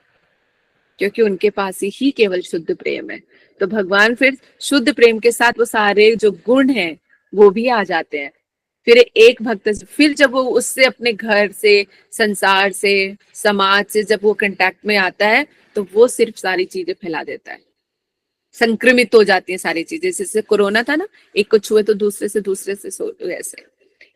Speaker 1: क्योंकि उनके पास ही केवल शुद्ध प्रेम है। तो भगवान फिर शुद्ध प्रेम के साथ वो सारे जो गुण हैं वो भी आ जाते हैं। फिर एक भक्त फिर जब वो उससे अपने घर से, संसार से, समाज से जब वो कांटेक्ट में आता है तो वो सिर्फ सारी चीजें फैला देता है। संक्रमित हो जाती है सारी चीजें। जैसे कोरोना था ना, एक को छुए तो दूसरे से ऐसे।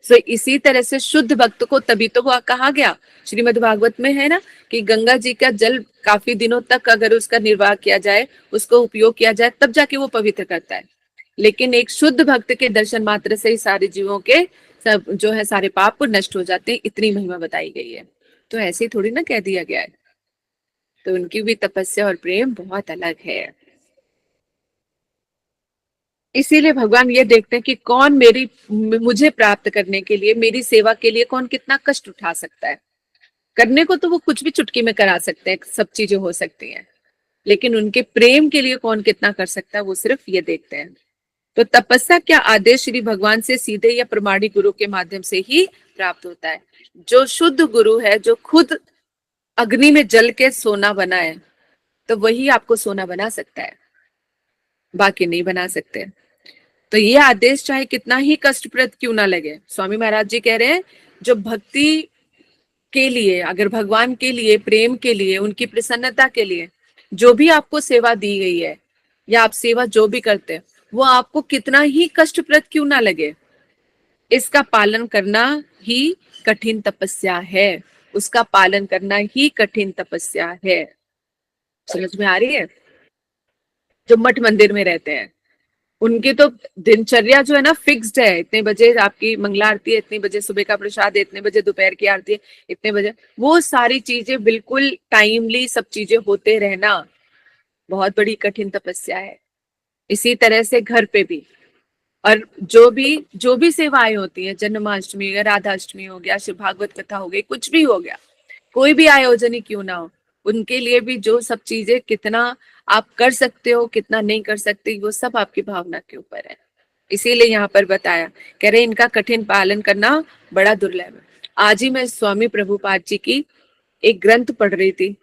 Speaker 1: सो इसी तरह से शुद्ध भक्त को तभी तो वो कहा गया, श्रीमद् भागवत में है ना, कि गंगा जी का जल काफी दिनों तक अगर उसका निर्वाह किया जाए, उसको उपयोग किया जाए, तब जाके वो पवित्र करता है। लेकिन एक शुद्ध भक्त के दर्शन मात्र से ही सारे जीवों के सब जो है सारे पाप नष्ट हो जाते हैं, इतनी महिमा बताई गई है। तो ऐसे ही थोड़ी ना कह दिया गया है। तो उनकी भी तपस्या और प्रेम बहुत अलग है। इसीलिए भगवान ये देखते हैं कि कौन मुझे प्राप्त करने के लिए, मेरी सेवा के लिए कौन कितना कष्ट उठा सकता है। करने को तो वो कुछ भी चुटकी में करा सकते हैं, सब चीजें हो सकती हैं, लेकिन उनके प्रेम के लिए कौन कितना कर सकता है वो सिर्फ ये देखते हैं। तो तपस्या क्या आदेश श्री भगवान से सीधे या प्रमाणिक गुरु के माध्यम से ही प्राप्त होता है। जो शुद्ध गुरु है, जो खुद अग्नि में जल के सोना बना है, तो वही आपको सोना बना सकता है, बाकी नहीं बना सकते। तो ये आदेश चाहे कितना ही कष्टप्रद क्यों ना लगे, स्वामी महाराज जी कह रहे हैं, जो भक्ति के लिए, अगर भगवान के लिए, प्रेम के लिए, उनकी प्रसन्नता के लिए जो भी आपको सेवा दी गई है, या आप सेवा जो भी करते हैं, वो आपको कितना ही कष्टप्रद क्यों ना लगे, इसका पालन करना ही कठिन तपस्या है। उसका पालन करना ही कठिन तपस्या है। समझ में आ रही है? जो मठ मंदिर में रहते हैं उनकी तो दिनचर्या जो है ना फिक्स्ड है। इतने बजे आपकी मंगला आरती है, इतने बजे सुबह का प्रसाद है, इतने बजे दोपहर की आरती है, इतने बजे, वो सारी चीजें बिल्कुल टाइमली सब चीजें होते रहना बहुत बड़ी कठिन तपस्या है। इसी तरह से घर पे भी, और जो भी सेवाएं होती हैं, जन्माष्टमी, राधाष्टमी हो गया, शिव भागवत कथा हो गई, कुछ भी हो गया, कोई भी आयोजन ही क्यों ना हो, उनके लिए भी जो सब चीजें कितना आप कर सकते हो, कितना नहीं कर सकते, वो सब आपकी भावना के ऊपर है। इसीलिए यहाँ पर बताया, कह रहे इनका कठिन पालन करना बड़ा दुर्लभ है। आज ही मैं स्वामी प्रभुपाद जी की एक ग्रंथ पढ़ रही थी।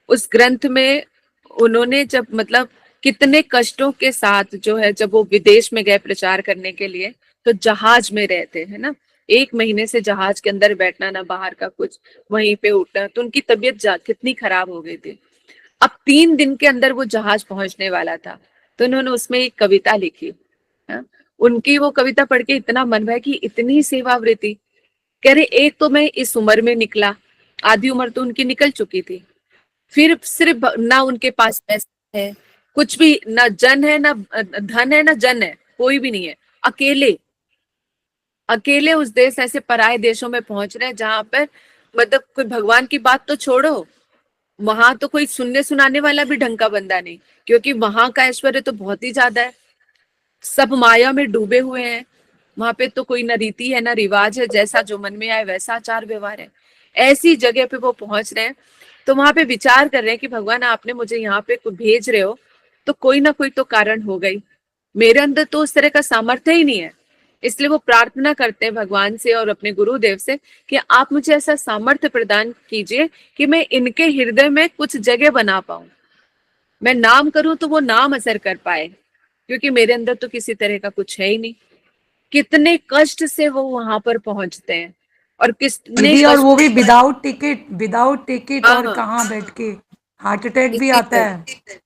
Speaker 1: उस ग्रंथ में उन्होंने जब मतलब कितने कष्टों के साथ जो है, जब वो विदेश में गए प्रचार करने के लिए, तो जहाज में रहते हैं ना, 1 महीने से जहाज के अंदर बैठना, ना बाहर का कुछ, वहीं पे उठना, तो उनकी तबीयत कितनी खराब हो गई थी। अब 3 दिन के अंदर वो जहाज पहुंचने वाला था, तो उन्होंने उसमें एक कविता लिखी। हाँ? उनकी वो कविता पढ़ के इतना मन भाया कि इतनी सेवावृत्ति। कह रहे एक तो मैं इस उम्र में निकला, आधी उम्र तो उनकी निकल चुकी थी, फिर सिर्फ ना उनके पास पैसा है, कुछ भी ना, जन है ना धन है ना जन है, कोई भी नहीं है, अकेले अकेले उस देश, ऐसे पराये देशों में पहुंच रहे हैं जहां पर मतलब कोई भगवान की बात तो छोड़ो, वहां तो कोई सुनने सुनाने वाला भी ढंग का बंदा नहीं, क्योंकि वहां का ऐश्वर्य तो बहुत ही ज्यादा है, सब माया में डूबे हुए हैं। वहां पे तो कोई ना रीति है ना रिवाज है, जैसा जो मन में आए वैसा आचार व्यवहार है। ऐसी जगह पे वो पहुंच रहे हैं, तो वहां पे विचार कर रहे हैं कि भगवान आपने मुझे यहाँ पे भेज रहे हो, तो कोई ना कोई तो कारण हो गई, मेरे अंदर तो उस तरह का सामर्थ्य ही नहीं है। इसलिए वो प्रार्थना करते हैं भगवान से और अपने गुरुदेव से कि आप मुझे ऐसा सामर्थ्य प्रदान कीजिए कि मैं इनके हृदय में कुछ जगह बना पाऊं, मैं नाम करूं तो वो नाम असर कर पाए, क्योंकि मेरे अंदर तो किसी तरह का कुछ है ही नहीं। कितने कष्ट से वो वहां पर पहुंचते हैं, और कितने
Speaker 3: दीदी, और
Speaker 1: कष्ट।
Speaker 3: वो भी विदाउट टिकट, और
Speaker 1: हाँ,
Speaker 3: कहाँ बैठ के हार्ट अटैक भी
Speaker 1: इसी
Speaker 3: आता है।
Speaker 1: तरह,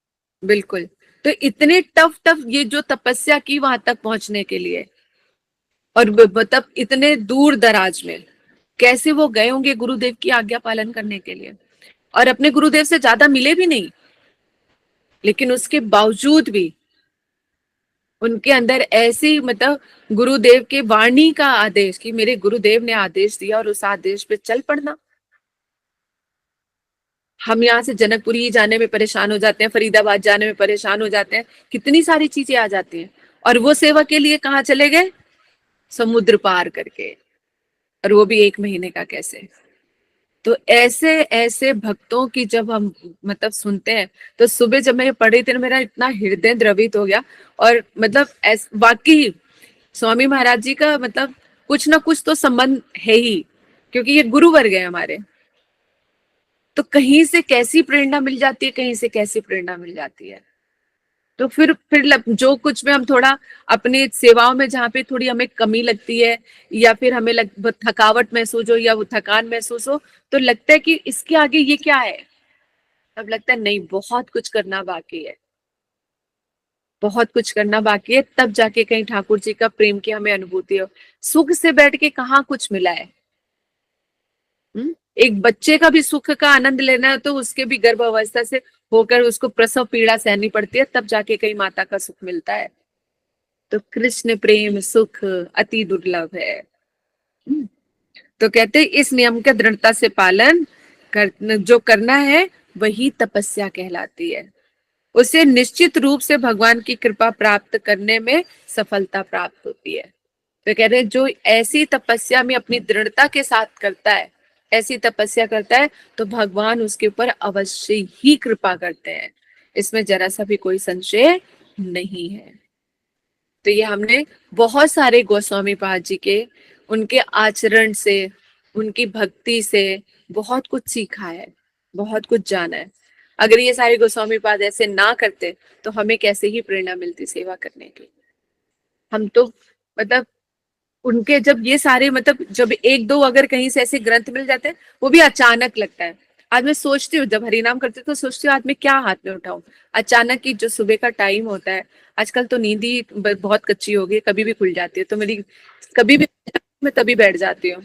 Speaker 1: बिल्कुल। तो इतने टफ टफ ये जो तपस्या की वहां तक पहुंचने के लिए, और मतलब इतने दूर दराज में कैसे वो गए होंगे गुरुदेव की आज्ञा पालन करने के लिए, और अपने गुरुदेव से ज्यादा मिले भी नहीं, लेकिन उसके बावजूद भी उनके अंदर ऐसी मतलब गुरुदेव के वाणी का आदेश, कि मेरे गुरुदेव ने आदेश दिया और उस आदेश पे चल पड़ना। हम यहाँ से जनकपुरी जाने में परेशान हो जाते हैं, फरीदाबाद जाने में परेशान हो जाते हैं, कितनी सारी चीजें आ जाती हैं, और वो सेवा के लिए कहाँ चले गए, समुद्र पार करके, और वो भी 1 महीने का कैसे। तो ऐसे ऐसे भक्तों की जब हम मतलब सुनते हैं, तो सुबह जब मैं ये पढ़ी थी ना, मेरा इतना हृदय द्रवित हो गया। और मतलब वाकई स्वामी महाराज जी का मतलब कुछ ना कुछ तो संबंध है ही, क्योंकि ये गुरु वर्ग है हमारे। तो कहीं से कैसी प्रेरणा मिल जाती है, कहीं से कैसी प्रेरणा मिल जाती है। तो फिर जो कुछ में हम थोड़ा अपनी सेवाओं में जहाँ पे थोड़ी हमें कमी लगती है, या फिर हमें थकावट महसूस हो या वो थकान महसूस हो, तो लगता है कि इसके आगे ये क्या है। तब लगता है नहीं, बहुत कुछ करना बाकी है, बहुत कुछ करना बाकी है, तब जाके कहीं ठाकुर जी का प्रेम की हमें अनुभूति हो। सुख से बैठ के कहाँ कुछ मिला है। एक बच्चे का भी सुख का आनंद लेना है, तो उसके भी गर्भ अवस्था से होकर उसको प्रसव पीड़ा सहनी पड़ती है, तब जाके कहीं माता का सुख मिलता है। तो कृष्ण प्रेम सुख अति दुर्लभ है। तो कहते हैं इस नियम का दृढ़ता से पालन जो करना है, वही तपस्या कहलाती है। उसे निश्चित रूप से भगवान की कृपा प्राप्त करने में सफलता प्राप्त होती है। तो कह रहे हैं जो ऐसी तपस्या में अपनी दृढ़ता के साथ करता है, ऐसी तपस्या करता है, तो भगवान उसके ऊपर अवश्य ही कृपा करते हैं, इसमें जरा सा भी कोई संशय नहीं है। तो ये हमने बहुत सारे गोस्वामी पाद जी के, उनके आचरण से, उनकी भक्ति से बहुत कुछ सीखा है, बहुत कुछ जाना है। अगर ये सारे गोस्वामी पाद ऐसे ना करते, तो हमें कैसे ही प्रेरणा मिलती सेवा करने की। हम तो मतलब उनके जब ये सारे मतलब जब एक दो अगर कहीं से ऐसे ग्रंथ मिल जाते हैं, वो भी अचानक लगता है। आज मैं सोचती हूँ जब हरिनाम करते तो सोचती हूँ आज मैं क्या हाथ में उठाऊं। अचानक की जो सुबह का टाइम होता है, आजकल तो नींद ही बहुत कच्ची हो गई, कभी भी खुल जाती है, तो मेरी कभी भी मैं तभी बैठ जाती हूँ,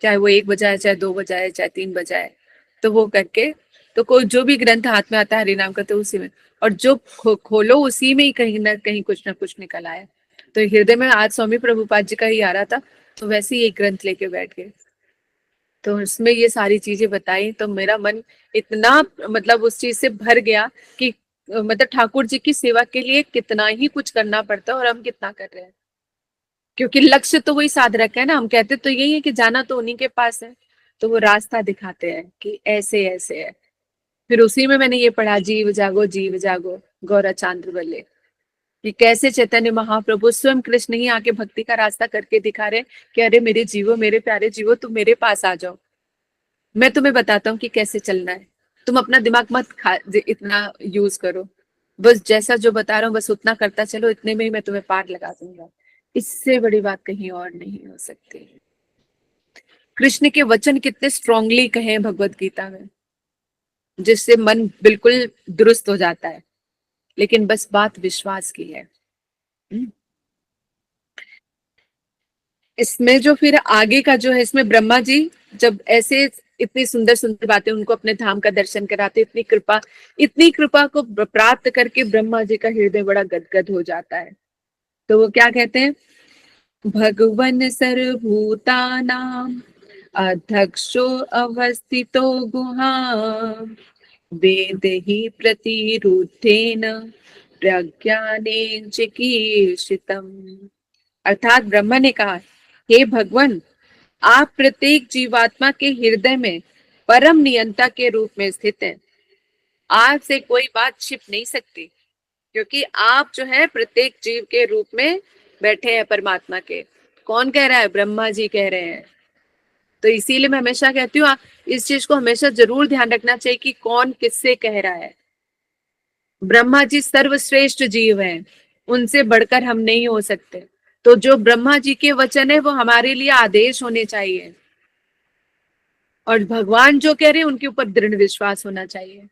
Speaker 1: चाहे वो 1 बजा है, चाहे 2 बजा है, चाहे 3 बजा है। तो वो करके, तो कोई जो भी ग्रंथ हाथ में आता है हरिनाम करते उसी में, और जो खोलो उसी में ही कहीं ना कहीं कुछ ना कुछ निकल आया। तो हृदय में आज स्वामी प्रभुपाद जी का ही आ रहा था, तो वैसे ही एक ग्रंथ लेके बैठ गए, तो उसमें ये सारी चीजें बताई, तो मेरा मन इतना मतलब उस चीज से भर गया कि मतलब ठाकुर जी की सेवा के लिए कितना ही कुछ करना पड़ता है, और हम कितना कर रहे हैं, क्योंकि लक्ष्य तो वही साध रखा है ना। हम कहते तो यही है कि जाना तो उन्हीं के पास है, तो वो रास्ता दिखाते हैं कि ऐसे ऐसे है। फिर उसी में मैंने ये पढ़ा, जीव जागो गौरा चांद्र बल्ले, कि कैसे चैतन्य महाप्रभु स्वयं कृष्ण ही आके भक्ति का रास्ता करके दिखा रहे कि अरे मेरे जीवो, मेरे प्यारे जीवो, तुम मेरे पास आ जाओ, मैं तुम्हें बताता हूँ कि कैसे चलना है। तुम अपना दिमाग मत इतना यूज करो, बस जैसा जो बता रहा हूँ बस उतना करता चलो, इतने में ही मैं तुम्हें पार लगा दूंगा। इससे बड़ी बात कहीं और नहीं हो सकती। कृष्ण के वचन कितने स्ट्रांगली कहे हैं भगवत गीता में, जिससे मन बिल्कुल दुरुस्त हो जाता है। लेकिन बस बात विश्वास की है। हम्म। इसमें जो फिर आगे का जो है, इसमें ब्रह्मा जी जब ऐसे इतनी सुंदर सुंदर बातें उनको अपने धाम का दर्शन कराते, इतनी कृपा को प्राप्त करके ब्रह्मा जी का हृदय बड़ा गदगद हो जाता है। तो वो क्या कहते हैं, भगवन सर्वभूतानां अध्यक्षो अवस्थितो गुहां वेद ही प्रतिरुद्धेन प्रज्ञानेन चिकीर्षितम्। अर्थात ब्रह्मा ने कहा, हे भगवान, आप प्रत्येक जीवात्मा के हृदय में परम नियंता के रूप में स्थित हैं। आपसे कोई बात छिप नहीं सकती, क्योंकि आप जो है प्रत्येक जीव के रूप में बैठे हैं परमात्मा के। कौन कह रहा है, ब्रह्मा जी कह रहे हैं। तो इसीलिए मैं हमेशा कहती हूँ, इस चीज को हमेशा जरूर ध्यान रखना चाहिए कि कौन किससे कह रहा है। ब्रह्मा जी सर्वश्रेष्ठ जीव हैं, उनसे बढ़कर हम नहीं हो सकते। तो जो ब्रह्मा जी के वचन है वो हमारे लिए आदेश होने चाहिए, और भगवान जो कह रहे हैं उनके ऊपर दृढ़ विश्वास होना चाहिए।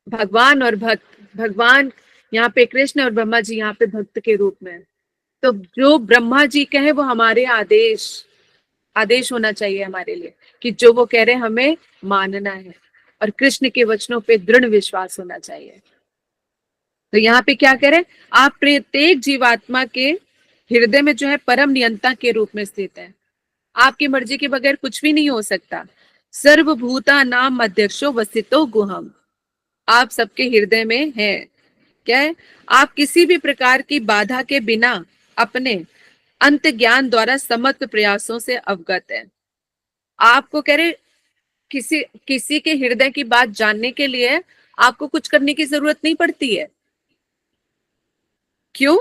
Speaker 1: भगवान और भक्त, भगवान यहाँ पे कृष्ण और ब्रह्मा जी यहाँ पे भक्त के रूप में। तो जो ब्रह्मा जी कहे वो हमारे आदेश आदेश होना चाहिए हमारे लिए, कि जो वो कह रहे हैं हमें मानना है, और कृष्ण के वचनों पे दृढ़ विश्वास होना चाहिए। तो यहाँ पे क्या कह रहे हैं, आप प्रत्येक जीवात्मा के हृदय में जो है परम नियंता के रूप में स्थित है। आपकी मर्जी के बगैर कुछ भी नहीं हो सकता। सर्वभूता नाम अध्यक्षो वसितो गुहम, आप सबके हृदय में है। क्या है, आप किसी भी प्रकार की बाधा के बिना अपने अंत ज्ञान द्वारा समस्त प्रयासों से अवगत है। आपको कह रहे, किसी किसी के हृदय की बात जानने के लिए आपको कुछ करने की जरूरत नहीं पड़ती है। क्यों?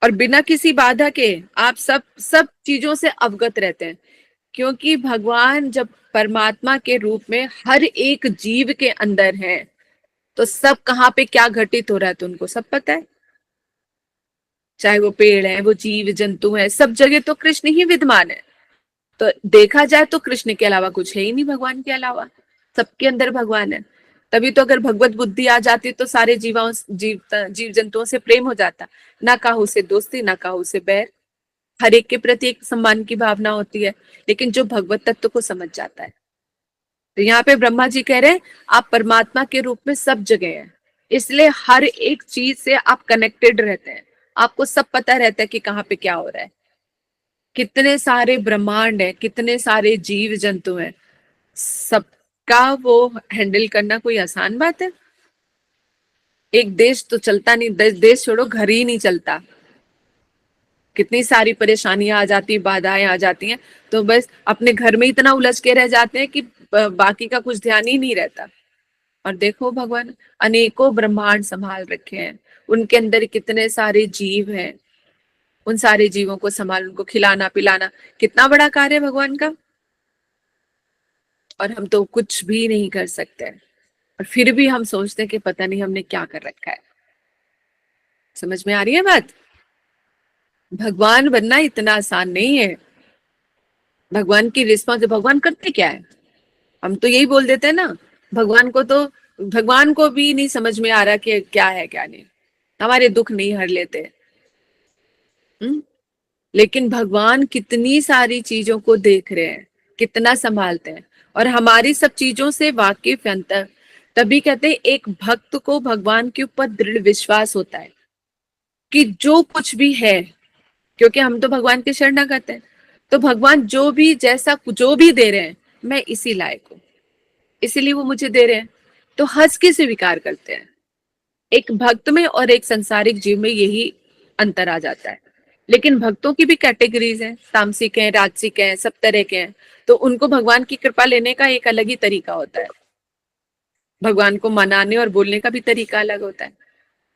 Speaker 1: और बिना किसी बाधा के आप सब सब चीजों से अवगत रहते हैं, क्योंकि भगवान जब परमात्मा के रूप में हर एक जीव के अंदर है, तो सब कहाँ पे क्या घटित हो रहा है तो उनको सब पता है। चाहे वो पेड़ है, वो जीव जंतु है, सब जगह तो कृष्ण ही विद्यमान है। तो देखा जाए तो कृष्ण के अलावा कुछ है ही नहीं, भगवान के अलावा सबके अंदर भगवान है। तभी तो अगर भगवत बुद्धि आ जाती तो सारे जीव जंतुओं से प्रेम हो जाता, ना काहू से दोस्ती, ना काहू से बैर, हर एक के प्रति एक सम्मान की भावना होती है। लेकिन जो भगवत तत्व को समझ जाता है, तो यहाँ पे ब्रह्मा जी कह रहे हैं आप परमात्मा के रूप में सब जगह हैं, इसलिए हर एक चीज से आप कनेक्टेड रहते हैं। आपको सब पता रहता है कि कहाँ पे क्या हो रहा है। कितने सारे ब्रह्मांड है, कितने सारे जीव जंतु हैं, सबका वो हैंडल करना कोई आसान बात है? एक देश तो चलता नहीं, देश छोड़ो, घर ही नहीं चलता। कितनी सारी परेशानियां आ जाती, बाधाएं आ जाती हैं, तो बस अपने घर में इतना उलझ के रह जाते हैं कि बाकी का कुछ ध्यान ही नहीं रहता। और देखो भगवान अनेकों ब्रह्मांड संभाल रखे हैं, उनके अंदर कितने सारे जीव हैं, उन सारे जीवों को संभाल, उनको खिलाना पिलाना कितना बड़ा कार्य है भगवान का। और हम तो कुछ भी नहीं कर सकते हैं, और फिर भी हम सोचते हैं कि पता नहीं हमने क्या कर रखा है। समझ में आ रही है बात? भगवान बनना इतना आसान नहीं है। भगवान की रिस्पॉन्स, भगवान करते क्या है, हम तो यही बोल देते हैं ना। भगवान को भी नहीं समझ में आ रहा कि क्या है क्या नहीं, हमारे दुख नहीं हर लेते। लेकिन भगवान कितनी सारी चीजों को देख रहे हैं, कितना संभालते हैं, और हमारी सब चीजों से वाकिफ है अंतर। तभी कहते हैं एक भक्त को भगवान के ऊपर दृढ़ विश्वास होता है कि जो कुछ भी है, क्योंकि हम तो भगवान के शरणागत हैं, तो भगवान जो भी जैसा जो भी दे रहे हैं, मैं इसी लायक हूँ, इसीलिए वो मुझे दे रहे हैं। तो हंस के स्वीकार करते हैं। एक भक्त में और एक संसारिक जीव में यही अंतर आ जाता है। लेकिन भक्तों की भी कैटेगरीज हैं, तामसिक हैं, राजसिक हैं, सब तरह के हैं। तो उनको भगवान की कृपा लेने का एक अलग ही तरीका होता है, भगवान को मनाने और बोलने का भी तरीका अलग होता है।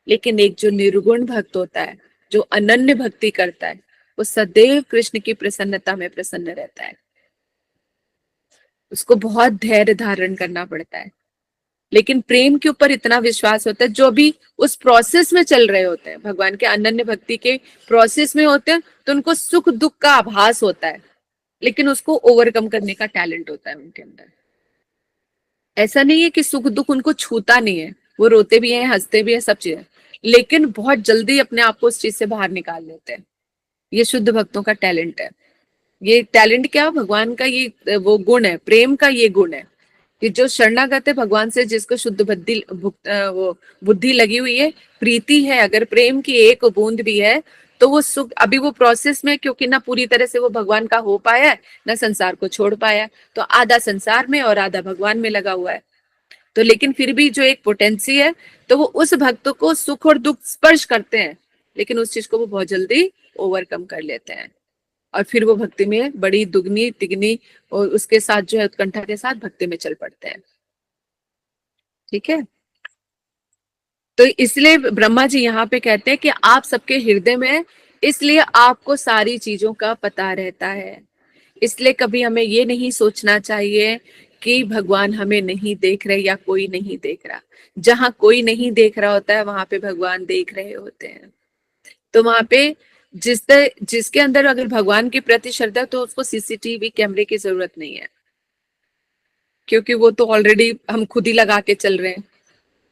Speaker 1: लेकिन एक जो निर्गुण भक्त होता है, जो अनन्य भक्ति करता है, वो सदैव कृष्ण की प्रसन्नता में प्रसन्न रहता है। उसको बहुत धैर्य धारण करना पड़ता है, लेकिन प्रेम के ऊपर इतना विश्वास होता है, जो भी उस प्रोसेस में चल रहे होते हैं, भगवान के अनन्य भक्ति के प्रोसेस में होते हैं, तो उनको सुख दुख का आभास होता है, लेकिन उसको ओवरकम करने का टैलेंट होता है उनके अंदर। ऐसा नहीं है कि सुख दुख उनको छूता नहीं है, वो रोते भी हैं, हंसते भी हैं, सब चीजें, लेकिन बहुत जल्दी अपने आप को उस चीज से बाहर निकाल लेते हैं। ये शुद्ध भक्तों का टैलेंट है। ये टैलेंट क्या, भगवान का ये वो गुण है, प्रेम का ये गुण है कि जो शरणागत है भगवान से, जिसको शुद्ध वो बुद्धि लगी हुई है, प्रीति है, अगर प्रेम की एक बूंद भी है, तो वो सुख, अभी वो प्रोसेस में, क्योंकि ना पूरी तरह से वो भगवान का हो पाया है, ना संसार को छोड़ पाया, तो आधा संसार में और आधा भगवान में लगा हुआ है। तो लेकिन फिर भी जो एक पोटेंसी है, तो वो उस भक्त को सुख और दुख स्पर्श करते हैं, लेकिन उस चीज को वो बहुत जल्दी ओवरकम कर लेते हैं, और फिर वो भक्ति में बड़ी दुगनी तिगनी और उसके साथ जो है उत्कंठा के साथ भक्ति में चल पड़ते हैं। ठीक है, तो इसलिए ब्रह्मा जी यहाँ पे कहते हैं कि आप सबके हृदय में, इसलिए आपको सारी चीजों का पता रहता है। इसलिए कभी हमें ये नहीं सोचना चाहिए कि भगवान हमें नहीं देख रहे या कोई नहीं देख रहा। जहां कोई नहीं देख रहा होता है, वहां पे भगवान देख रहे होते हैं। तो वहां पे जिसके अंदर अगर भगवान के प्रति श्रद्धा, तो उसको सीसीटीवी कैमरे की जरूरत नहीं है, क्योंकि वो तो ऑलरेडी हम खुद ही लगा के चल रहे हैं,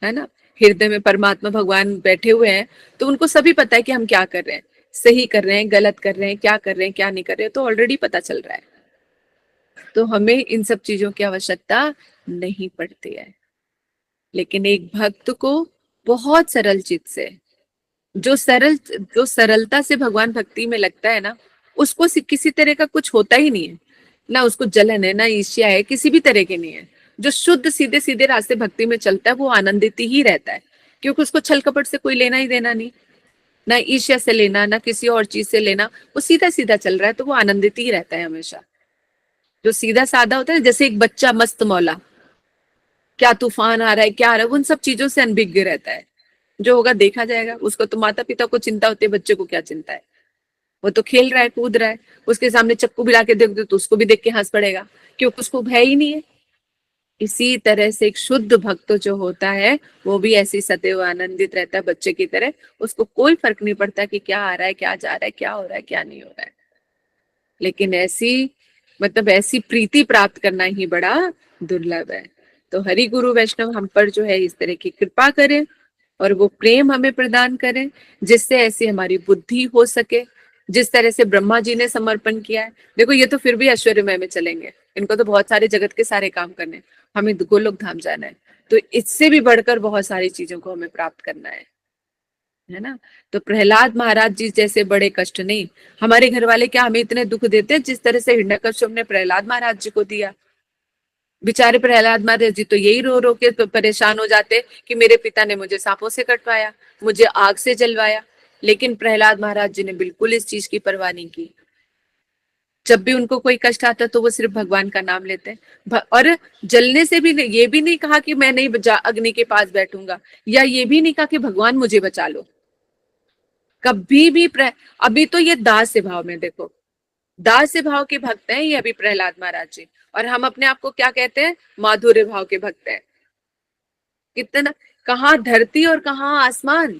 Speaker 1: है ना। हृदय में परमात्मा भगवान बैठे हुए हैं, तो उनको सभी पता है कि हम क्या कर रहे हैं, सही कर रहे हैं, गलत कर रहे हैं, क्या कर रहे हैं, क्या नहीं कर रहे हैं, तो ऑलरेडी पता चल रहा है। तो हमें इन सब चीजों की आवश्यकता नहीं पड़ती है। लेकिन एक भक्त को बहुत सरल चित्त से, जो सरलता से भगवान भक्ति में लगता है ना, उसको किसी तरह का कुछ होता ही नहीं है, ना उसको जलन है, ना ईर्ष्या है, किसी भी तरह की नहीं है। जो शुद्ध सीधे सीधे रास्ते भक्ति में चलता है, वो आनंदित ही रहता है, क्योंकि उसको छल कपट से कोई लेना ही देना नहीं, ना ईर्ष्या से लेना, ना किसी और चीज से लेना, वो सीधा सीधा चल रहा है, तो वो आनंदित ही रहता है हमेशा। जो सीधा साधा होता है, जैसे एक बच्चा मस्त मौला, क्या तूफान आ रहा है, क्या आ रहा है, उन सब चीजों से अनभिज्ञ रहता है। जो होगा देखा जाएगा, उसको तो माता पिता को चिंता होती है, बच्चे को क्या चिंता है, वो तो खेल रहा है, कूद रहा है। उसके सामने चक्कू भी लाके देख दो तो उसको भी देख के हंस पड़ेगा, क्योंकि उसको भय ही नहीं है। इसी तरह से एक शुद्ध भक्त जो होता है, वो भी ऐसी सदैव आनंदित रहता है बच्चे की तरह। उसको कोई फर्क नहीं पड़ता कि क्या आ रहा है, क्या जा रहा है, क्या हो रहा है, क्या नहीं हो रहा है। लेकिन ऐसी प्रीति प्राप्त करना ही बड़ा दुर्लभ है। तो हरि गुरु वैष्णव हम पर जो है इस तरह की कृपा करें, और वो प्रेम हमें प्रदान करें, जिससे ऐसी हमारी बुद्धि हो सके, जिस तरह से ब्रह्मा जी ने समर्पण किया है। देखो, ये तो फिर भी ऐश्वर्यमय में चलेंगे, इनको तो बहुत सारे जगत के सारे काम करने हैं, हमें गोलोक धाम जाना है, तो इससे भी बढ़कर बहुत सारी चीजों को हमें प्राप्त करना है ना। तो प्रहलाद महाराज जी जैसे बड़े कष्ट नहीं, हमारे घर वाले क्या हमें इतने दुख देते हैं जिस तरह से हिरण्यकश्यप ने प्रहलाद महाराज जी को दिया। बेचारे प्रहलाद महाराज जी तो यही रो रो के तो परेशान हो जाते कि मेरे पिता ने मुझे सांपों से कटवाया, मुझे आग से जलवाया। लेकिन प्रहलाद महाराज जी ने बिल्कुल इस चीज की परवाह नहीं की। जब भी उनको कोई कष्ट आता तो वो सिर्फ भगवान का नाम लेते हैं, और जलने से भी नहीं, ये भी नहीं कहा कि मैं नहीं अग्नि के पास बैठूंगा, या ये भी नहीं कहा कि भगवान मुझे बचा लो, कभी भी। अभी तो ये दास भाव में, देखो दास भाव के भक्त हैं ये अभी प्रहलाद महाराज जी, और हम अपने आप को क्या कहते हैं, माधुर्य भाव के भक्त हैं। कितना, कहाँ धरती और कहाँ आसमान।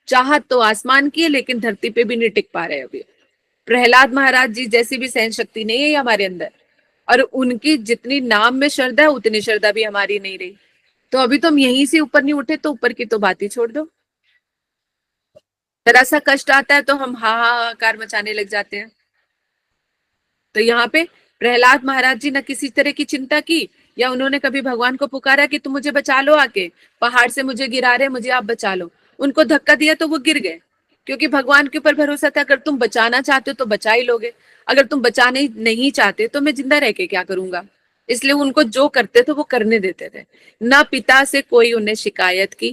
Speaker 1: चाहत तो आसमान की है, लेकिन धरती पे भी नहीं टिक पा रहे अभी। प्रहलाद महाराज जी जैसी भी सहन शक्ति नहीं है हमारे अंदर, और उनकी जितनी नाम में श्रद्धा है उतनी श्रद्धा भी हमारी नहीं रही। तो अभी तो हम यहीं से ऊपर नहीं उठे, तो ऊपर की तो बात ही छोड़ दो। जरा सा कष्ट आता है तो हम हाहाकार मचाने लग जाते हैं। तो यहाँ पे प्रहलाद महाराज जी न किसी तरह की चिंता की, या उन्होंने कभी भगवान को पुकारा कि तुम मुझे बचा लो, आके पहाड़ से मुझे गिरा रहे, मुझे आप बचा लो। उनको धक्का दिया तो वो गिर गए, क्योंकि भगवान के ऊपर भरोसा था, अगर तुम बचाना चाहते हो तो बचा ही लोगे, अगर तुम बचाने नहीं चाहते तो मैं जिंदा रह के क्या करूंगा। इसलिए उनको जो करते थे वो करने देते थे। ना पिता से कोई उन्हें शिकायत की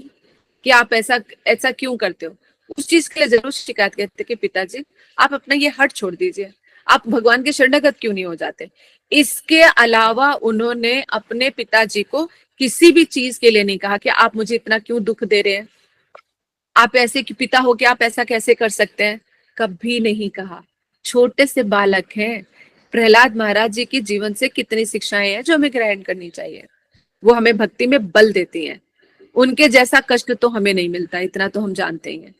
Speaker 1: कि आप ऐसा ऐसा क्यों करते हो। उस चीज के लिए जरूर शिकायत करते कि पिताजी आप अपना ये हट छोड़ दीजिए, आप भगवान के शरणागत क्यों नहीं हो जाते। इसके अलावा उन्होंने अपने पिताजी को किसी भी चीज के लिए नहीं कहा कि आप मुझे इतना क्यों दुख दे रहे हैं, आप ऐसे कि पिता हो के आप ऐसा कैसे कर सकते हैं, कभी नहीं कहा। छोटे से बालक हैं। प्रहलाद महाराज जी की जीवन से कितनी शिक्षाएं हैं जो हमें ग्रहण करनी चाहिए। वो हमें भक्ति में बल देती हैं। उनके जैसा कष्ट तो हमें नहीं मिलता, इतना तो हम जानते ही हैं,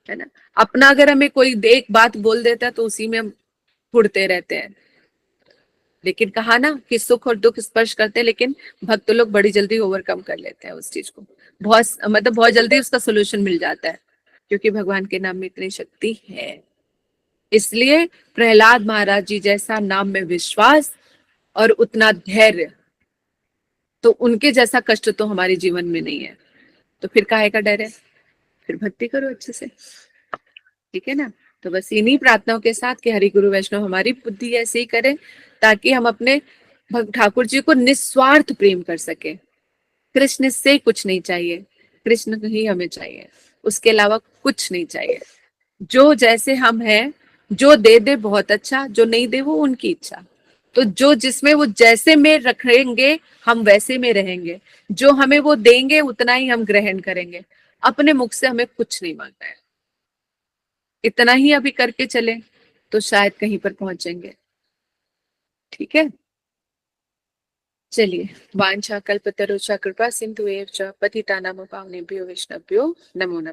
Speaker 1: है ना। अपना अगर हमें कोई एक बात बोल देता है तो उसी में हम उड़ते रहते हैं। लेकिन कहा ना कि सुख और दुख स्पर्श करते हैं, लेकिन भक्त लोग बड़ी जल्दी ओवरकम कर लेते हैं उस चीज को, बहुत जल्दी उसका सोल्यूशन मिल जाता है, क्योंकि भगवान के नाम में इतनी शक्ति है। इसलिए प्रहलाद महाराज जी जैसा नाम में विश्वास और उतना धैर्य, तो उनके जैसा कष्ट तो हमारे जीवन में नहीं है। तो फिर काहे का डर है, फिर भक्ति करो अच्छे से, ठीक है ना। तो बस इन्हीं प्रार्थनाओं के साथ कि हरि गुरु वैष्णव हमारी बुद्धि ऐसे ही करें, ताकि हम अपने ठाकुर जी को निस्वार्थ प्रेम कर सके। कृष्ण से कुछ नहीं चाहिए, कृष्ण ही हमें चाहिए, उसके अलावा कुछ नहीं चाहिए। जो जैसे हम हैं, जो दे दे बहुत अच्छा, जो नहीं दे वो उनकी इच्छा। तो जो जिसमें वो जैसे में रखेंगे हम वैसे में रहेंगे, जो हमें वो देंगे उतना ही हम ग्रहण करेंगे। अपने मुख से हमें कुछ नहीं मांगना है, इतना ही अभी करके चले तो शायद कहीं पर पहुंचेंगे, ठीक है। चलिए, वांछा कल्पतरुषा कृपा सिंधु एव च पतितानां पावनेभ्यो वैष्णवभ्यो नमो नमः।